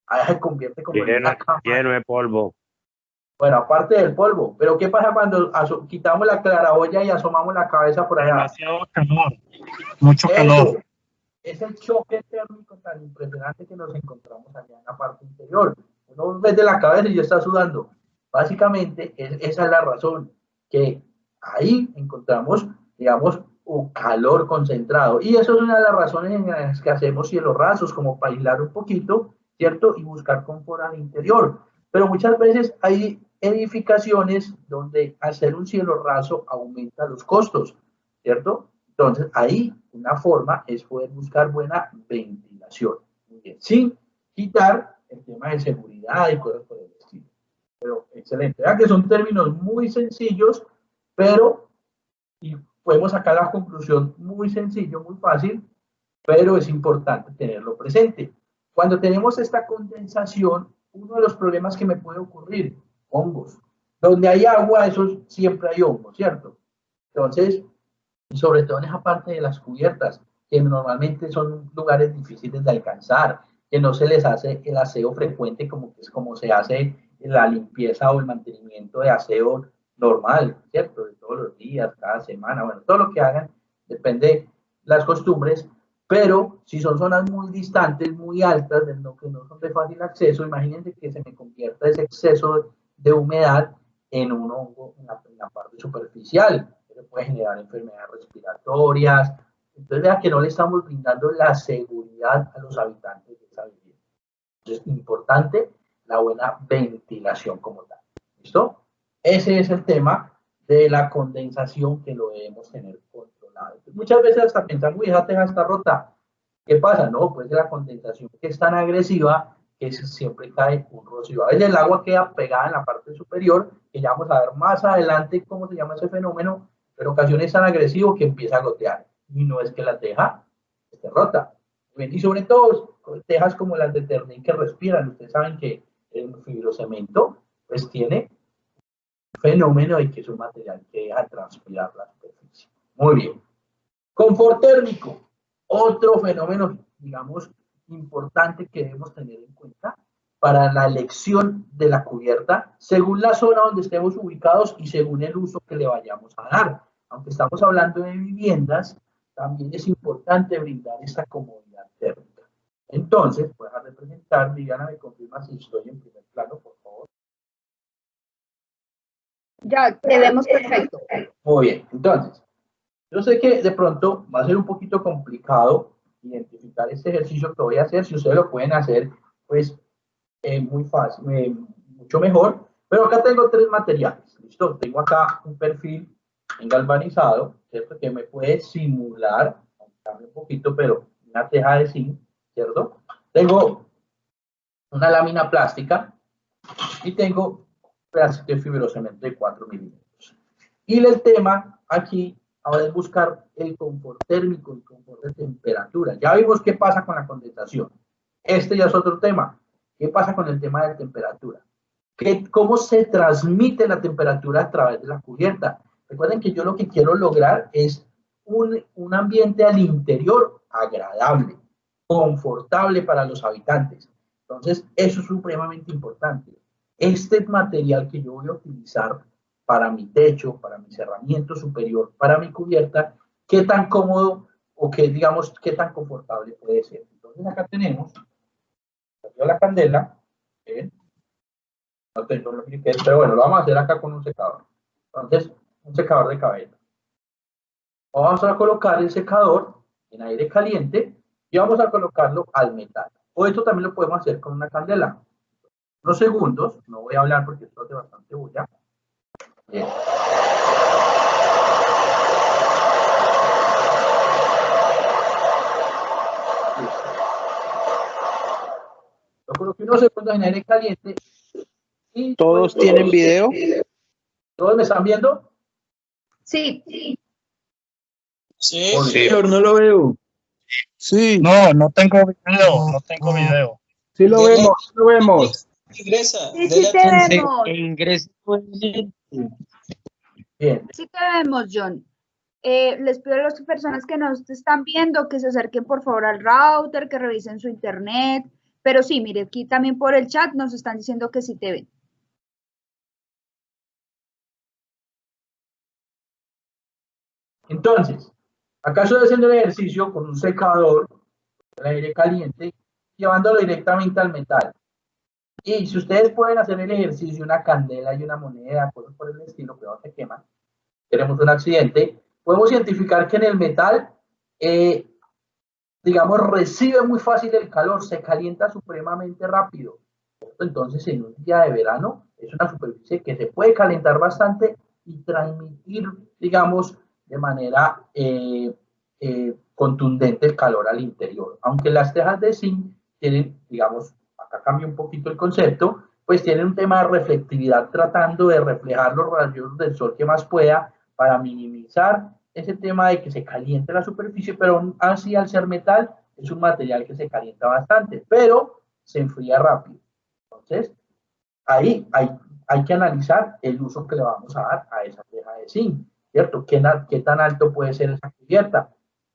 Allá se convierte como en una cama. Lleno de polvo. Bueno, aparte del polvo, pero ¿qué pasa cuando quitamos la claraboya y asomamos la cabeza por allá? Demasiado calor, mucho calor. Es el choque térmico tan impresionante que nos encontramos allá en la parte interior. Uno ve de la cabeza y ya está sudando. Básicamente, esa es la razón, que ahí encontramos, digamos, un calor concentrado. Y eso es una de las razones en las que hacemos cielos rasos, como para aislar un poquito, ¿cierto? Y buscar confort al interior. Pero muchas veces hay edificaciones donde hacer un cielo raso aumenta los costos, ¿cierto? Entonces, ahí una forma es poder buscar buena ventilación. Muy bien. Sin quitar el tema de seguridad y cosas por el estilo. Pero excelente. Vean que son términos muy sencillos, pero y podemos sacar la conclusión muy sencillo, muy fácil, pero es importante tenerlo presente. Cuando tenemos esta condensación, uno de los problemas que me puede ocurrir, hongos. Donde hay agua, eso siempre hay hongos, ¿cierto? Entonces, sobre todo en esa parte de las cubiertas, que normalmente son lugares difíciles de alcanzar, que no se les hace el aseo frecuente como, es como se hace la limpieza o el mantenimiento de aseo normal, ¿cierto? De todos los días, cada semana, bueno, todo lo que hagan, depende de las costumbres, pero si son zonas muy distantes, muy altas, que no son de fácil acceso, imagínense que se me convierta ese exceso de humedad en un hongo en la parte superficial, que puede generar enfermedades respiratorias. Entonces, vea que no le estamos brindando la seguridad a los habitantes de esa vivienda. Entonces, importante la buena ventilación como tal. ¿Listo? Ese es el tema de la condensación que lo debemos tener controlado. Entonces, muchas veces hasta pensamos, uy, esa teja está rota. ¿Qué pasa? No, pues de la condensación que es tan agresiva que siempre cae un rocío. A veces el agua queda pegada en la parte superior, que ya vamos a ver más adelante cómo se llama ese fenómeno, pero en ocasiones es tan agresivo que empieza a gotear. Y no es que la teja esté rota. Y sobre todo, tejas como las de Ternium que respiran. Ustedes saben que el fibrocemento pues tiene fenómeno de que es un material que deja transpirar la superficie. Muy bien. Confort térmico. Otro fenómeno, digamos, importante que debemos tener en cuenta para la elección de la cubierta, según la zona donde estemos ubicados y según el uso que le vayamos a dar. Aunque estamos hablando de viviendas, también es importante brindar esta comodidad térmica. Entonces, voy a representar, Viviana, me confirma si estoy en primer plano, por favor. Ya, te vemos perfecto. Muy bien, entonces, yo sé que de pronto va a ser un poquito complicado identificar este ejercicio que voy a hacer. Si ustedes lo pueden hacer, pues muy fácil, mucho mejor. Pero acá tengo tres materiales. ¿Listo? Tengo acá un perfil en galvanizado, ¿cierto? Que me puede simular, cambia un poquito, pero una teja de zinc, ¿cierto? Tengo una lámina plástica y tengo un pedacito de fibrocemento de 4 milímetros. Y el tema aquí ahora es buscar el confort térmico, el confort de temperatura. Ya vimos qué pasa con la condensación. Este ya es otro tema. ¿Qué pasa con el tema de temperatura? ¿Cómo se transmite la temperatura a través de la cubierta? Recuerden que yo lo que quiero lograr es un ambiente al interior agradable, confortable para los habitantes. Entonces, eso es supremamente importante. Este material que yo voy a utilizar para mi techo, para mi cerramiento superior, para mi cubierta, qué tan cómodo o qué, digamos, qué tan confortable puede ser. Entonces, acá tenemos la candela, no tengo lo que es, pero bueno, lo vamos a hacer acá con un secador. Entonces, un secador de cabello. Vamos a colocar el secador en aire caliente y vamos a colocarlo al metal. O esto también lo podemos hacer con una candela. Unos segundos, no voy a hablar porque esto hace bastante bulla. Bien. Lo coloqué unos segundos en aire caliente. Y ¿Todos tienen video? ¿Todos me están viendo? Sí. Sí, Señor, no lo veo. Sí. No, no tengo video, no tengo video. Sí lo vemos, sí lo vemos. Ingresa. Sí, sí te vemos. Ingreso. Bien. Sí te vemos, John. Les pido a las personas que nos están viendo que se acerquen por favor al router, que revisen su internet. Pero sí, mire, aquí también por el chat nos están diciendo que sí te ven. Entonces, acá estoy haciendo el ejercicio con un secador de aire caliente, llevándolo directamente al metal. Y si ustedes pueden hacer el ejercicio, una candela y una moneda, cosas por el estilo, que no se queman, tenemos un accidente, podemos identificar que en el metal, digamos, recibe muy fácil el calor, se calienta supremamente rápido. Entonces, en un día de verano, es una superficie que se puede calentar bastante y transmitir, digamos, de manera contundente el calor al interior. Aunque las tejas de zinc tienen, digamos, acá cambia un poquito el concepto, pues tienen un tema de reflectividad tratando de reflejar los rayos del sol que más pueda para minimizar ese tema de que se caliente la superficie, pero así al ser metal es un material que se calienta bastante, pero se enfría rápido. Entonces, ahí hay que analizar el uso que le vamos a dar a esa teja de zinc, ¿cierto? ¿Qué tan alto puede ser esa cubierta?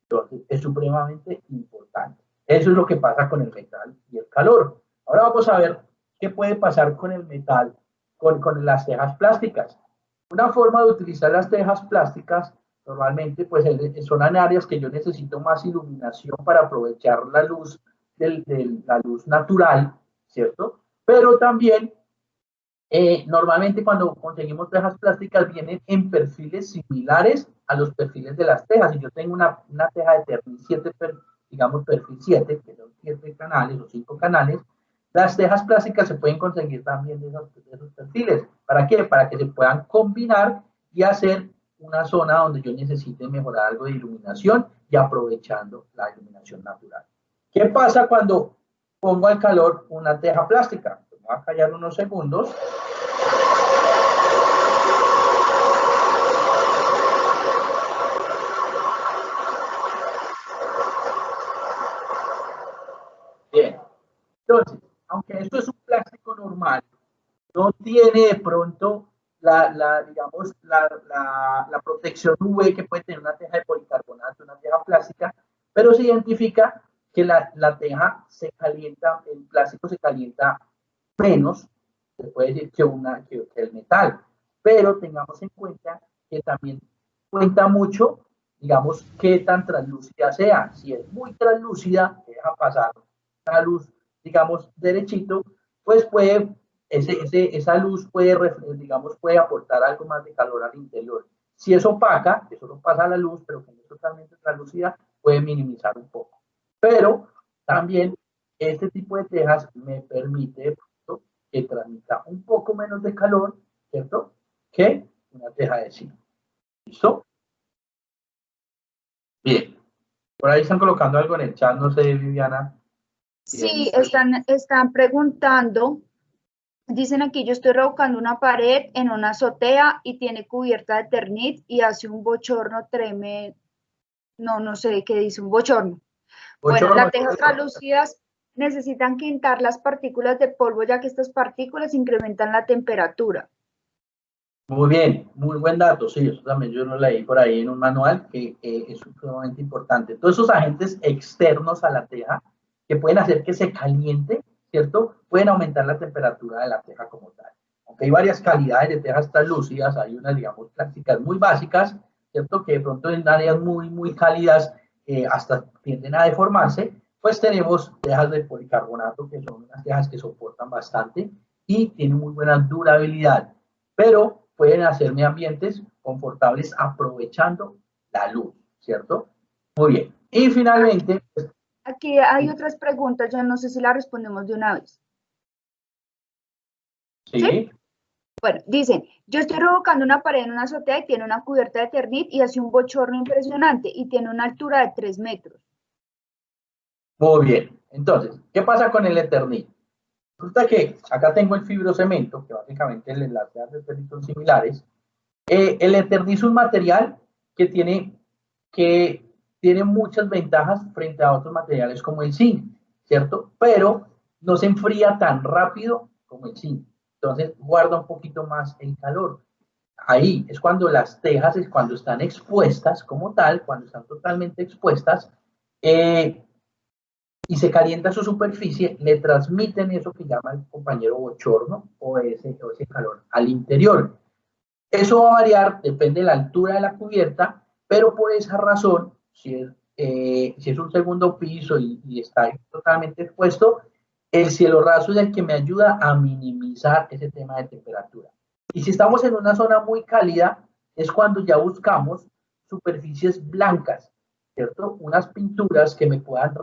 Entonces, es supremamente importante. Eso es lo que pasa con el metal y el calor. Ahora vamos a ver qué puede pasar con el metal, con las tejas plásticas. Una forma de utilizar las tejas plásticas, normalmente, pues son en áreas que yo necesito más iluminación para aprovechar la luz, la luz natural, ¿cierto? Pero también, normalmente cuando conseguimos tejas plásticas vienen en perfiles similares a los perfiles de las tejas. Si yo tengo una teja de Terni 7, digamos perfil 7, que son 7 canales o 5 canales, las tejas plásticas se pueden conseguir también de esos perfiles. ¿Para qué? Para que se puedan combinar y hacer una zona donde yo necesite mejorar algo de iluminación y aprovechando la iluminación natural. ¿Qué pasa cuando pongo al calor una teja plástica? Pues me voy a callar unos segundos. Bien. Entonces, aunque esto es un plástico normal, no tiene de pronto digamos, la protección UV que puede tener una teja de policarbonato, una teja plástica, pero se identifica que la teja se calienta, el plástico se calienta menos, se puede decir, que el metal, pero tengamos en cuenta que también cuenta mucho, digamos, qué tan translúcida sea. Si es muy translúcida, que deja pasar la luz, digamos, derechito, pues esa luz puede, digamos, puede aportar algo más de calor al interior. Si es opaca, que solo pasa la luz, pero que no es totalmente translúcida, puede minimizar un poco. Pero también este tipo de tejas me permite que transmita un poco menos de calor, ¿cierto? Que una teja de zinc. ¿Listo? Bien. Por ahí están colocando algo en el chat, no sé, Viviana. Sí, están preguntando. Dicen aquí, yo estoy revocando una pared en una azotea y tiene cubierta de Eternit y hace un bochorno tremendo. No sé qué dice, un bochorno. Bueno, las tejas translúcidas necesitan quitar las partículas de polvo, ya que estas partículas incrementan la temperatura. Muy bien, muy buen dato, sí, eso también yo lo leí por ahí en un manual, que es sumamente importante. Todos esos agentes externos a la teja que pueden hacer que se caliente, ¿cierto? Pueden aumentar la temperatura de la teja como tal. Aunque hay varias calidades de tejas translúcidas, hay unas, digamos, plásticas muy básicas, ¿cierto? Que de pronto en áreas muy cálidas hasta tienden a deformarse, pues tenemos tejas de policarbonato, que son unas tejas que soportan bastante y tienen muy buena durabilidad, pero pueden hacerme ambientes confortables aprovechando la luz, ¿cierto? Muy bien. Y finalmente, pues, aquí hay otras preguntas, yo no sé si las respondemos de una vez. ¿Sí? Bueno, dicen, yo estoy revocando una pared en una azotea y tiene una cubierta de Eternit y hace un bochorno impresionante y tiene una altura de 3 metros. Muy bien. Entonces, ¿qué pasa con el Eternit? Resulta que acá tengo el fibrocemento, que básicamente las tejas de Eternit son similares. El Eternit es un material que tiene muchas ventajas frente a otros materiales como el zinc, ¿cierto? Pero no se enfría tan rápido como el zinc. Entonces guarda un poquito más el calor. Ahí es cuando las tejas, cuando están expuestas como tal, cuando están totalmente expuestas, y se calienta su superficie, le transmiten eso que llama el compañero bochorno o ese calor al interior. Eso va a variar, depende de la altura de la cubierta, pero por esa razón, si es un segundo piso y está totalmente expuesto, el cielo raso es el que me ayuda a minimizar ese tema de temperatura. Y si estamos en una zona muy cálida, es cuando ya buscamos superficies blancas, ¿cierto? Unas pinturas que me puedan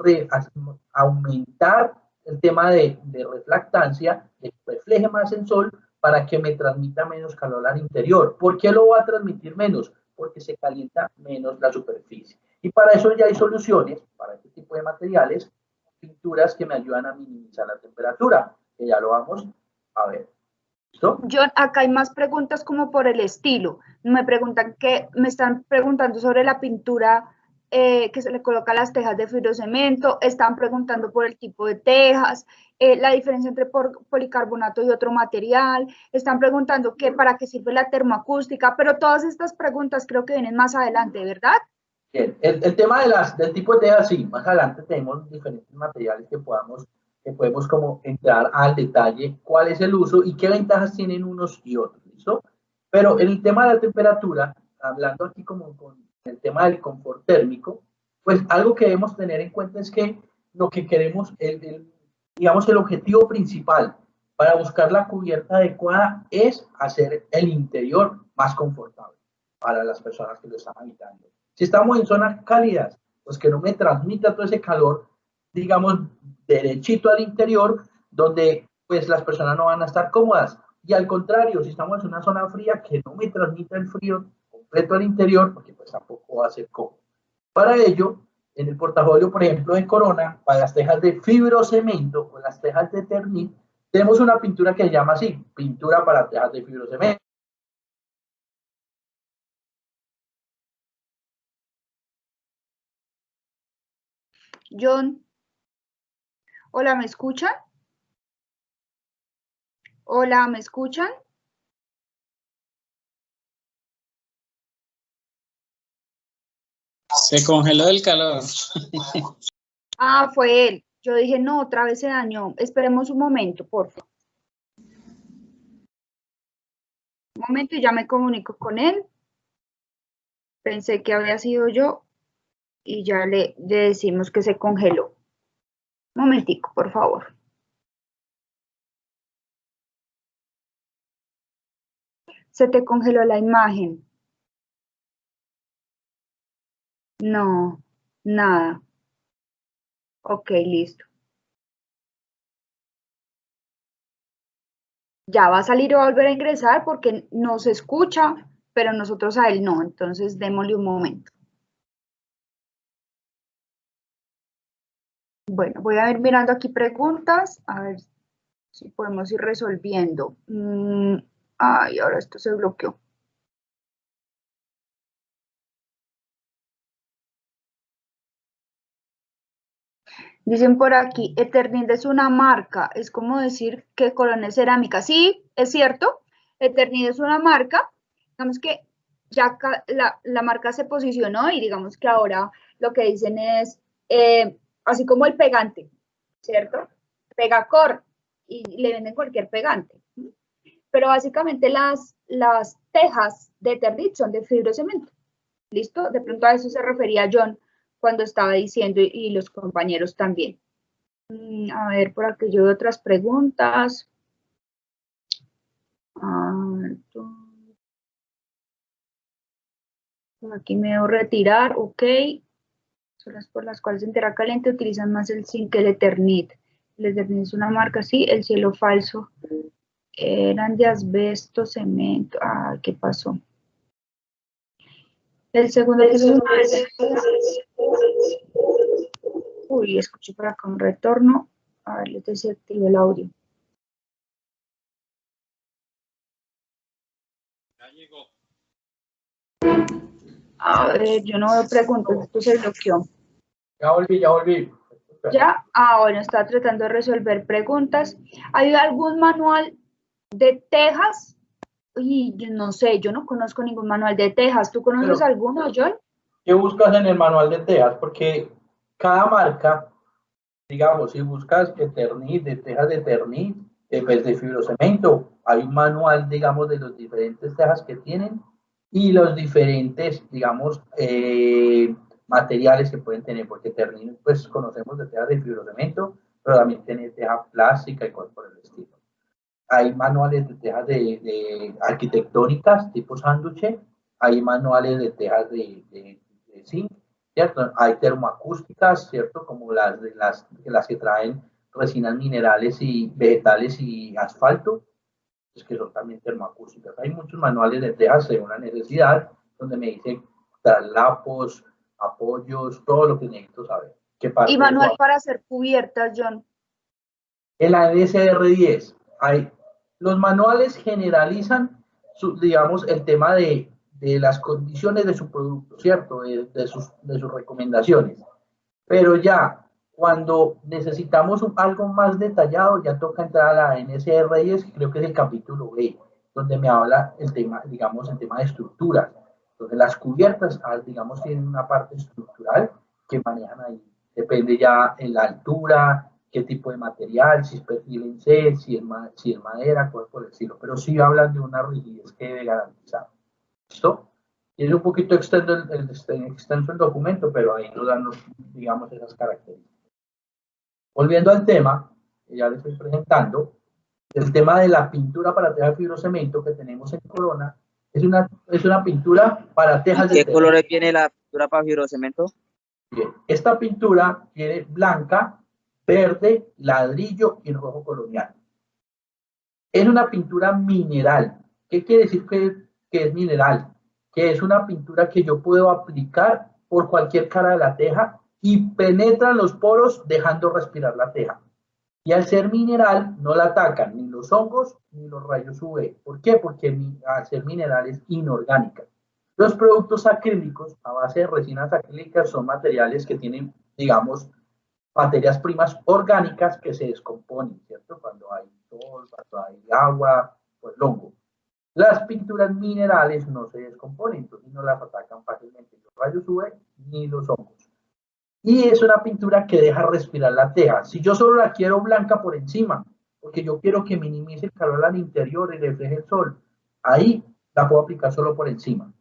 aumentar el tema de refractancia, que refleje más el sol para que me transmita menos calor al interior. ¿Por qué lo va a transmitir menos? Porque se calienta menos la superficie. Y para eso ya hay soluciones, para este tipo de materiales, pinturas que me ayudan a minimizar la temperatura, que ya lo vamos a ver. ¿Listo? John, acá hay más preguntas como por el estilo. Me están preguntando sobre la pintura que se le coloca a las tejas de fibrocemento, están preguntando por el tipo de tejas, la diferencia entre policarbonato y otro material, están preguntando para qué sirve la termoacústica, pero todas estas preguntas creo que vienen más adelante, ¿verdad? Bien, el tema del tipo de tejas, sí, más adelante tenemos diferentes materiales que podemos como entrar al detalle cuál es el uso y qué ventajas tienen unos y otros, ¿listo? Pero en el tema de la temperatura, hablando aquí como con el tema del confort térmico, pues algo que debemos tener en cuenta es que lo que queremos, digamos, el objetivo principal para buscar la cubierta adecuada es hacer el interior más confortable para las personas que lo están habitando. Si estamos en zonas cálidas, pues que no me transmita todo ese calor, digamos, derechito al interior, donde pues las personas no van a estar cómodas. Y al contrario, si estamos en una zona fría, que no me transmita el frío completo al interior, porque pues tampoco va a ser cómodo. Para ello, en el portafolio, por ejemplo, de Corona, para las tejas de fibrocemento o las tejas de Eternit, tenemos una pintura que se llama así, pintura para tejas de fibrocemento. John, hola, ¿me escuchan? Hola, ¿me escuchan? Se congeló el calor. Ah, fue él. Yo dije, no, otra vez se dañó. Esperemos un momento, por favor. Un momento y ya me comunico con él. Pensé que había sido yo y ya le decimos que se congeló. Un momentico, por favor. Se te congeló la imagen. No, nada. Ok, listo. Ya va a salir o volver a ingresar porque nos escucha, pero nosotros a él no. Entonces, démosle un momento. Bueno, voy a ir mirando aquí preguntas, a ver si podemos ir resolviendo. Ay, ahora esto se bloqueó. Dicen por aquí, Eternit es una marca, es como decir que Corona es cerámica. Sí, es cierto, Eternit es una marca, digamos que ya la marca se posicionó y digamos que ahora lo que dicen es, así como el pegante, ¿cierto? Pegacor, y le venden cualquier pegante. Pero básicamente las tejas de Eternit son de fibrocemento. ¿Listo? De pronto a eso se refería John cuando estaba diciendo y los compañeros también. A ver, por aquí yo veo otras preguntas. Por aquí me debo retirar, ok. Son las por las cuales en tierra caliente utilizan más el zinc que el Eternit. El Eternit es una marca, sí, el cielo falso. Eran de asbesto, cemento. Ah, ¿qué pasó? El segundo es uy, escuché por acá un retorno. A ver, les desactivo el audio. Ya llegó. A ver, yo no veo preguntas, esto se bloqueó. Ya volví. ¿Ya? Bueno, está tratando de resolver preguntas. ¿Hay algún manual de tejas? Y yo no sé, yo no conozco ningún manual de tejas. ¿Tú conoces alguno, John? ¿Qué buscas en el manual de tejas? Porque cada marca, digamos, si buscas Eternit, de tejas de Eternit, pues de fibrocemento, hay un manual, digamos, de los diferentes tejas que tienen y los diferentes, digamos, materiales que pueden tener, porque Eternit, pues conocemos de tejas de fibrocemento, pero también tiene teja plástica y cosas por el estilo. Hay manuales de tejas de arquitectónicas tipo sándwich, hay manuales de tejas de zinc, ¿cierto? Hay termoacústicas, ¿cierto? Como las que traen resinas minerales y vegetales y asfalto, pues que son también termoacústicas. Hay muchos manuales de tejas según la necesidad, donde me dicen traslapos, apoyos, todo lo que necesito saber. Y manual para hacer cubiertas, John. En la NSR10 los manuales generalizan, digamos, el tema de las condiciones de su producto, ¿cierto? De sus recomendaciones. Pero ya cuando necesitamos algo más detallado, ya toca entrar a la NSR10, que creo que es el capítulo B, donde me habla el tema, digamos, el tema de estructuras. Entonces las cubiertas, digamos, tienen una parte estructural que manejan ahí. Depende ya en la altura, qué tipo de material, si es perfil en C, si es madera, cuál por el estilo. Pero sí hablan de una rigidez que debe garantizar. ¿Listo? Y es un poquito extenso el documento, pero ahí nos dan, digamos, esas características. Volviendo al tema, que ya les estoy presentando, el tema de la pintura para tejas de fibrocemento que tenemos en Corona es una pintura para tejas de ¿Qué colores tiene la pintura para fibrocemento? Bien, esta pintura tiene blanca, verde, ladrillo y rojo colonial. Es una pintura mineral. ¿Qué quiere decir que es mineral? Que es una pintura que yo puedo aplicar por cualquier cara de la teja y penetra los poros dejando respirar la teja. Y al ser mineral no la atacan ni los hongos ni los rayos UV. ¿Por qué? Porque al ser mineral es inorgánica. Los productos acrílicos a base de resinas acrílicas son materiales que tienen, digamos, materias primas orgánicas que se descomponen, ¿cierto? Cuando hay sol, cuando hay agua, pues el hongo. Las pinturas minerales no se descomponen, entonces no las atacan fácilmente los rayos UV ni los hongos. Y es una pintura que deja respirar la teja. Si yo solo la quiero blanca por encima, porque yo quiero que minimice el calor al interior y refleje el sol, ahí la puedo aplicar solo por encima.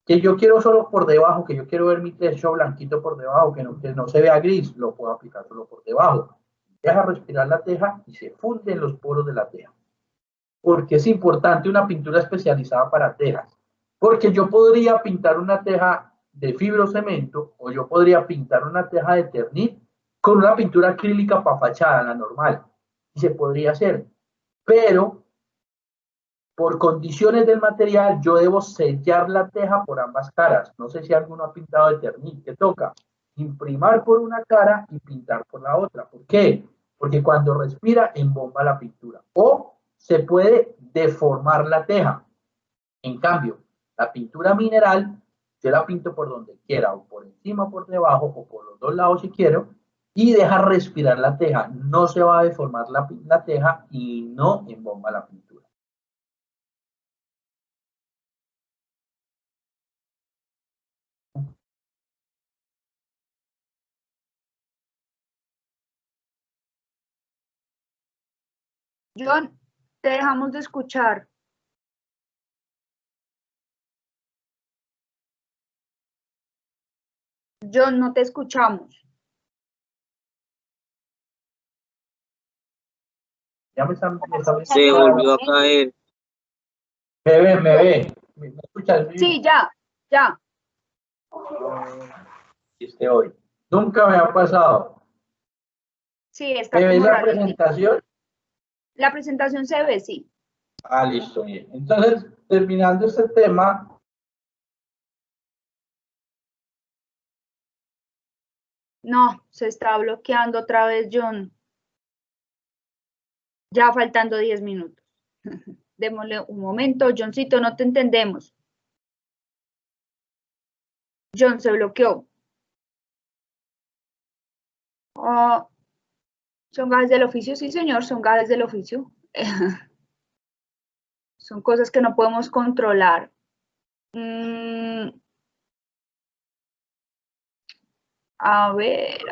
Que yo quiero solo por debajo, que yo quiero ver mi techo blanquito por debajo, que no se vea gris, lo puedo aplicar solo por debajo. Deja respirar la teja y se funde en los poros de la teja. Porque es importante una pintura especializada para tejas. Porque yo podría pintar una teja de fibrocemento o yo podría pintar una teja de Eternit con una pintura acrílica para fachada, la normal. Y se podría hacer. Pero por condiciones del material, yo debo sellar la teja por ambas caras. No sé si alguno ha pintado de Eternit. ¿Qué toca? Imprimar por una cara y pintar por la otra. ¿Por qué? Porque cuando respira, embomba la pintura. O se puede deformar la teja. En cambio, la pintura mineral, yo la pinto por donde quiera, o por encima, o por debajo, o por los dos lados si quiero, y deja respirar la teja. No se va a deformar la teja y no embomba la pintura. John, te dejamos de escuchar. John, no te escuchamos. Ya me están Se volvió a caer. Me ve. ¿Me escuchas? Sí, ya. Hoy. Nunca me ha pasado. Sí, está ¿Me ves como la raro. presentación? La presentación se ve, sí. Listo, bien. Entonces, terminando este tema, No, se está bloqueando otra vez, John. Ya faltando 10 minutos. Démosle un momento. Johncito, no te entendemos. John se bloqueó. Oh, ¿son gajes del oficio? Sí, señor, son gajes del oficio. Son cosas que no podemos controlar. A ver.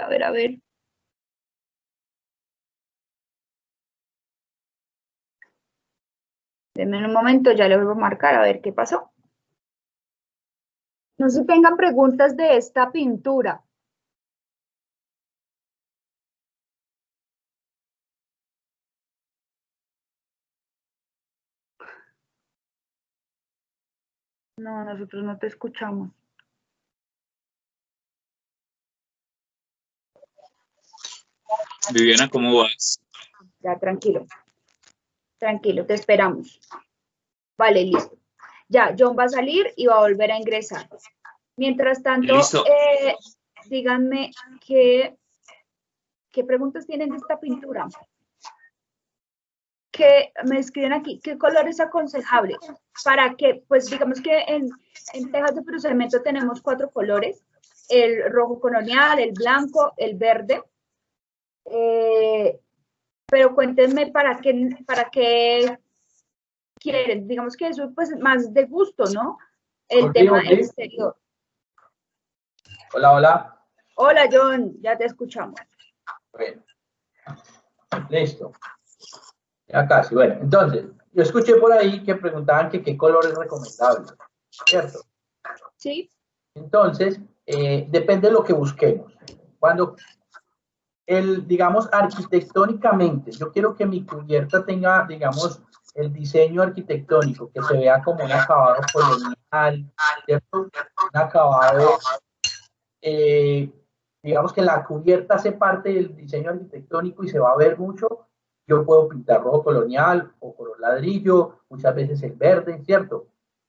Denme un momento, ya le vuelvo a marcar a ver qué pasó. No se tengan preguntas de esta pintura. No, nosotros no te escuchamos. Viviana, ¿cómo vas? Ya, tranquilo. Tranquilo, te esperamos. Vale, listo. Ya, John va a salir y va a volver a ingresar. Mientras tanto, díganme qué preguntas tienen de esta pintura. Que me escriben aquí, ¿qué color es aconsejable? Para que, pues digamos que en tejas de fibrocemento tenemos 4 colores, el rojo colonial, el blanco, el verde, pero cuéntenme para qué quieren, digamos que eso pues más de gusto, ¿no? El tema exterior. Hola, hola. Hola, John, ya te escuchamos. Bueno, listo. Ya casi, bueno, entonces, yo escuché por ahí que preguntaban que qué color es recomendable, ¿cierto? Sí. Entonces, depende de lo que busquemos. Cuando, digamos, arquitectónicamente, yo quiero que mi cubierta tenga, digamos, el diseño arquitectónico, que se vea como un acabado colonial, ¿cierto? Un acabado, digamos que la cubierta hace parte del diseño arquitectónico y se va a ver mucho. Yo puedo pintar rojo colonial o color ladrillo, muchas veces el verde, ¿cierto?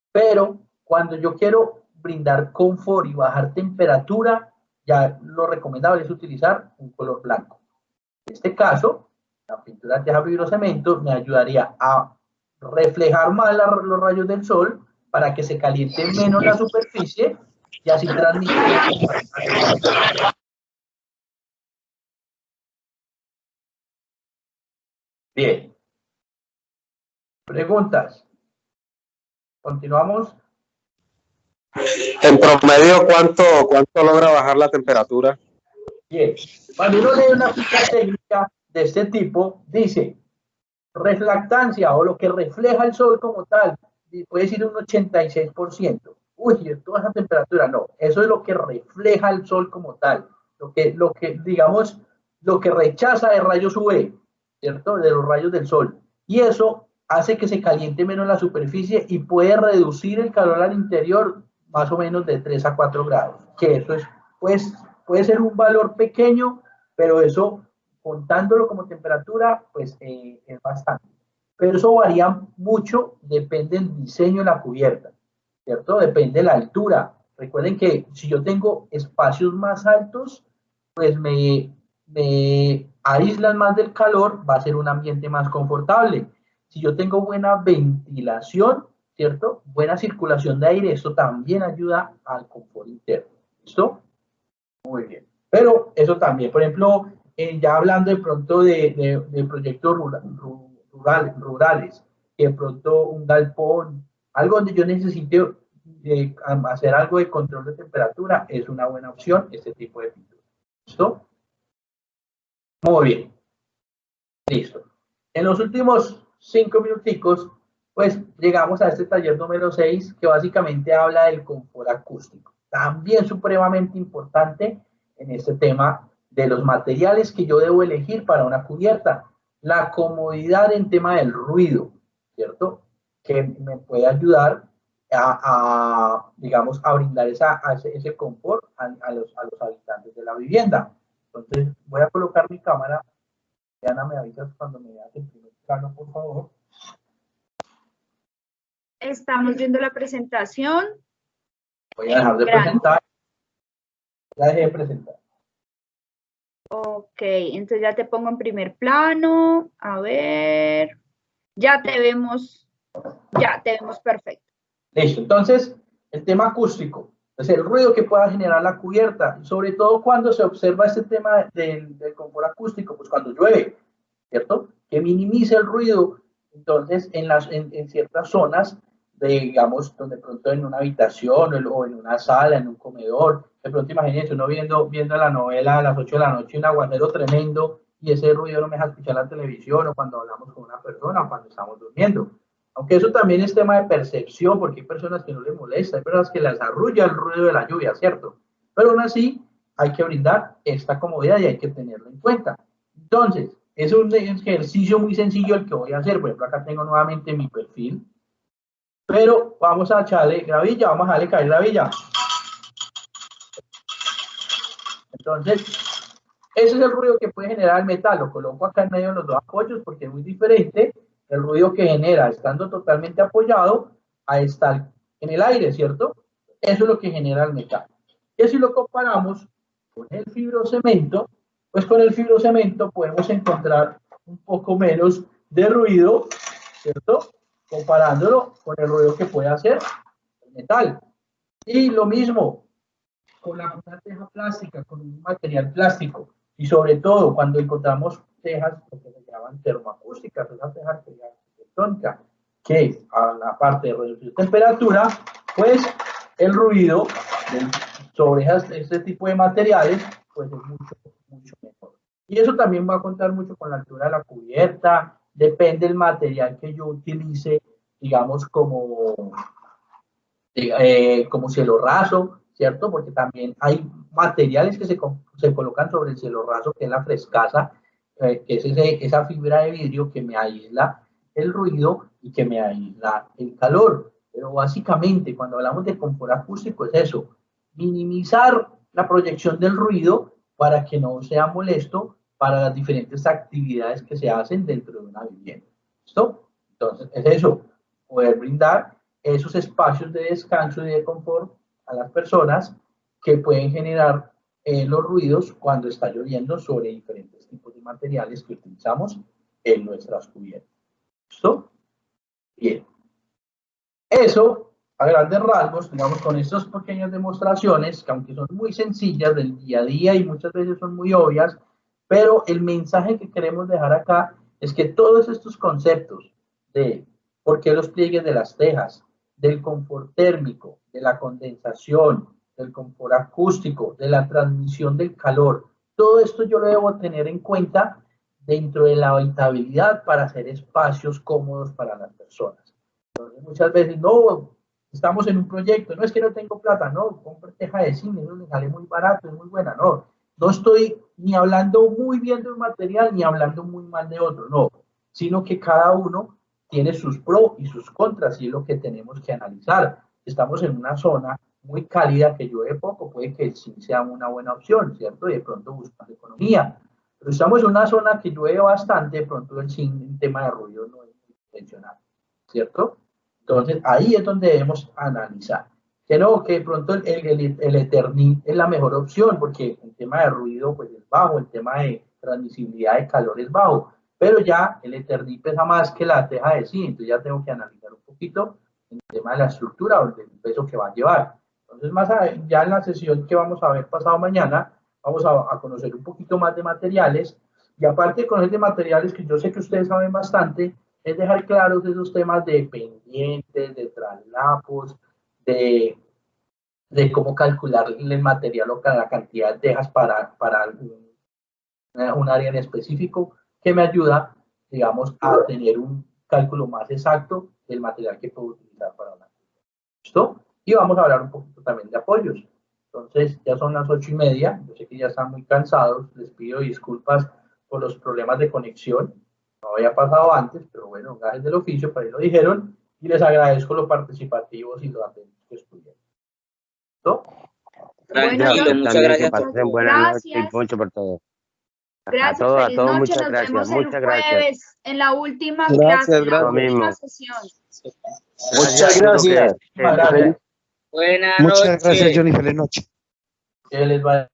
Pero cuando yo quiero brindar confort y bajar temperatura, ya lo recomendable es utilizar un color blanco. En este caso, la pintura de teja fibrocemento me ayudaría a reflejar más los rayos del sol para que se caliente menos la superficie y así transmitir. Bien. Preguntas. Continuamos. En promedio, ¿cuánto logra bajar la temperatura? Bien. Cuando uno lee una ficha técnica de este tipo, dice reflectancia o lo que refleja el sol como tal, puede decir un 86%. Uy, toda esa temperatura, no. Eso es lo que refleja el sol como tal. Lo que digamos, lo que rechaza de rayos UV, ¿cierto? De los rayos del sol. Y eso hace que se caliente menos la superficie y puede reducir el calor al interior más o menos de 3 a 4 grados. Que eso es, pues, puede ser un valor pequeño, pero eso, contándolo como temperatura, pues es bastante. Pero eso varía mucho, depende del diseño de la cubierta, ¿cierto? Depende de la altura. Recuerden que si yo tengo espacios más altos, pues me aíslan más del calor, va a ser un ambiente más confortable. Si yo tengo buena ventilación, ¿cierto? Buena circulación de aire, esto también ayuda al confort interno. ¿Listo? Muy bien. Pero eso también, por ejemplo, ya hablando de pronto de proyectos rurales, que de pronto un galpón, algo donde yo necesite hacer algo de control de temperatura, es una buena opción este tipo de pintura. ¿Listo? Muy bien. Listo. En los últimos 5 minuticos, pues llegamos a este taller número 6, que básicamente habla del confort acústico. También supremamente importante en este tema de los materiales que yo debo elegir para una cubierta. La comodidad en tema del ruido, ¿cierto? Que me puede ayudar digamos, a brindar ese confort a los habitantes de la vivienda. Entonces, voy a colocar mi cámara. Diana, me avisas cuando me veas el primer plano, por favor. Estamos viendo la presentación. Voy a dejar de presentar. Ya dejé de presentar. Ok, entonces ya te pongo en primer plano. A ver. Ya te vemos perfecto. Listo, entonces, el tema acústico. Es el ruido que pueda generar la cubierta, sobre todo cuando se observa este tema del confort acústico, pues cuando llueve, ¿cierto? Que minimice el ruido. Entonces, en ciertas zonas, digamos, donde pronto en una habitación o en una sala, en un comedor, de pronto imagínense uno viendo la novela a las 8 de la noche, un aguacero tremendo, y ese ruido no me deja escuchar la televisión, o cuando hablamos con una persona, o cuando estamos durmiendo. Aunque eso también es tema de percepción, porque hay personas que no les molesta, hay personas que les arrulla el ruido de la lluvia, ¿cierto? Pero aún así, hay que brindar esta comodidad y hay que tenerlo en cuenta. Entonces, es un ejercicio muy sencillo el que voy a hacer. Por ejemplo, acá tengo nuevamente mi perfil. pero vamos a echarle gravilla, vamos a darle caer gravilla. Entonces, ese es el ruido que puede generar el metal. Lo coloco acá en medio de los dos apoyos porque es muy diferente el ruido que genera estando totalmente apoyado a estar en el aire, ¿cierto? Eso es lo que genera el metal. Y si lo comparamos con el fibrocemento, pues con el fibrocemento podemos encontrar un poco menos de ruido, ¿cierto? Comparándolo con el ruido que puede hacer el metal. Y lo mismo con una teja plástica, con un material plástico. Y sobre todo cuando encontramos tejas que se llaman termoacústicas, esa teja arquitectónica, que a la parte de reducir temperatura, pues el ruido sobre este tipo de materiales pues es mucho mejor. Y eso también va a contar mucho con la altura de la cubierta, depende del material que yo utilice, digamos como cielo raso, ¿cierto? Porque también hay materiales que se colocan sobre el cielo raso, que es la frescasa, que es esa fibra de vidrio que me aísla el ruido y que me aísla el calor. Pero básicamente, cuando hablamos de confort acústico, es eso, minimizar la proyección del ruido para que no sea molesto para las diferentes actividades que se hacen dentro de una vivienda. ¿Listo? Entonces, es eso, poder brindar esos espacios de descanso y de confort a las personas que pueden generar los ruidos cuando está lloviendo sobre diferentes tipos de materiales que utilizamos en nuestras cubiertas. ¿Listo? Bien. Eso, a grandes rasgos, digamos, con estas pequeñas demostraciones, que aunque son muy sencillas del día a día y muchas veces son muy obvias, pero el mensaje que queremos dejar acá es que todos estos conceptos de por qué los pliegues de las tejas, del confort térmico, de la condensación, del confort acústico, de la transmisión del calor, todo esto yo lo debo tener en cuenta dentro de la habitabilidad para hacer espacios cómodos para las personas. Entonces, muchas veces, no, estamos en un proyecto, no es que no tengo plata, no, compre teja de cine, no me sale muy barato, es muy buena, no estoy ni hablando muy bien de un material ni hablando muy mal de otro, no, sino que cada uno tiene sus pros y sus contras y es lo que tenemos que analizar. Estamos en una zona muy cálida que llueve poco, puede que el zinc sea una buena opción, ¿cierto? Y de pronto buscando economía. Pero estamos en una zona que llueve bastante, de pronto el zinc en tema de ruido no es muy intencional, ¿cierto? Entonces ahí es donde debemos analizar. Que no, que de pronto el Eternit es la mejor opción porque el tema de ruido pues es bajo, el tema de transmisibilidad de calor es bajo, pero ya el Eternit pesa más que la teja de zinc, entonces ya tengo que analizar un poquito el tema de la estructura o el peso que va a llevar. Entonces ya en la sesión que vamos a ver pasado mañana, vamos a conocer un poquito más de materiales y aparte de conocer de materiales que yo sé que ustedes saben bastante, es dejar claros esos temas de pendientes, de traslapos, de cómo calcular el material o la cantidad de tejas para un área en específico, que me ayuda, digamos, a tener un cálculo más exacto del material que puedo utilizar para una. ¿Listo? Y vamos a hablar un poquito también de apoyos. Entonces, ya son las 8:30, yo sé que ya están muy cansados, les pido disculpas por los problemas de conexión, no había pasado antes, pero bueno, gajes del oficio, por ahí lo dijeron, y les agradezco los participativos y los atentos que estuvieron. ¿Listo? Tranquilo, muchas gracias. Buenas noches y mucho por todo. Gracias, a feliz todos noche. muchas Nos gracias. vemos el Muchas gracias. jueves en la última Gracias, clase, en la gracias. última Lo sesión. Muchas gracias. Buenas Muchas noches. gracias, Johnny. Feliz noche. Que les vaya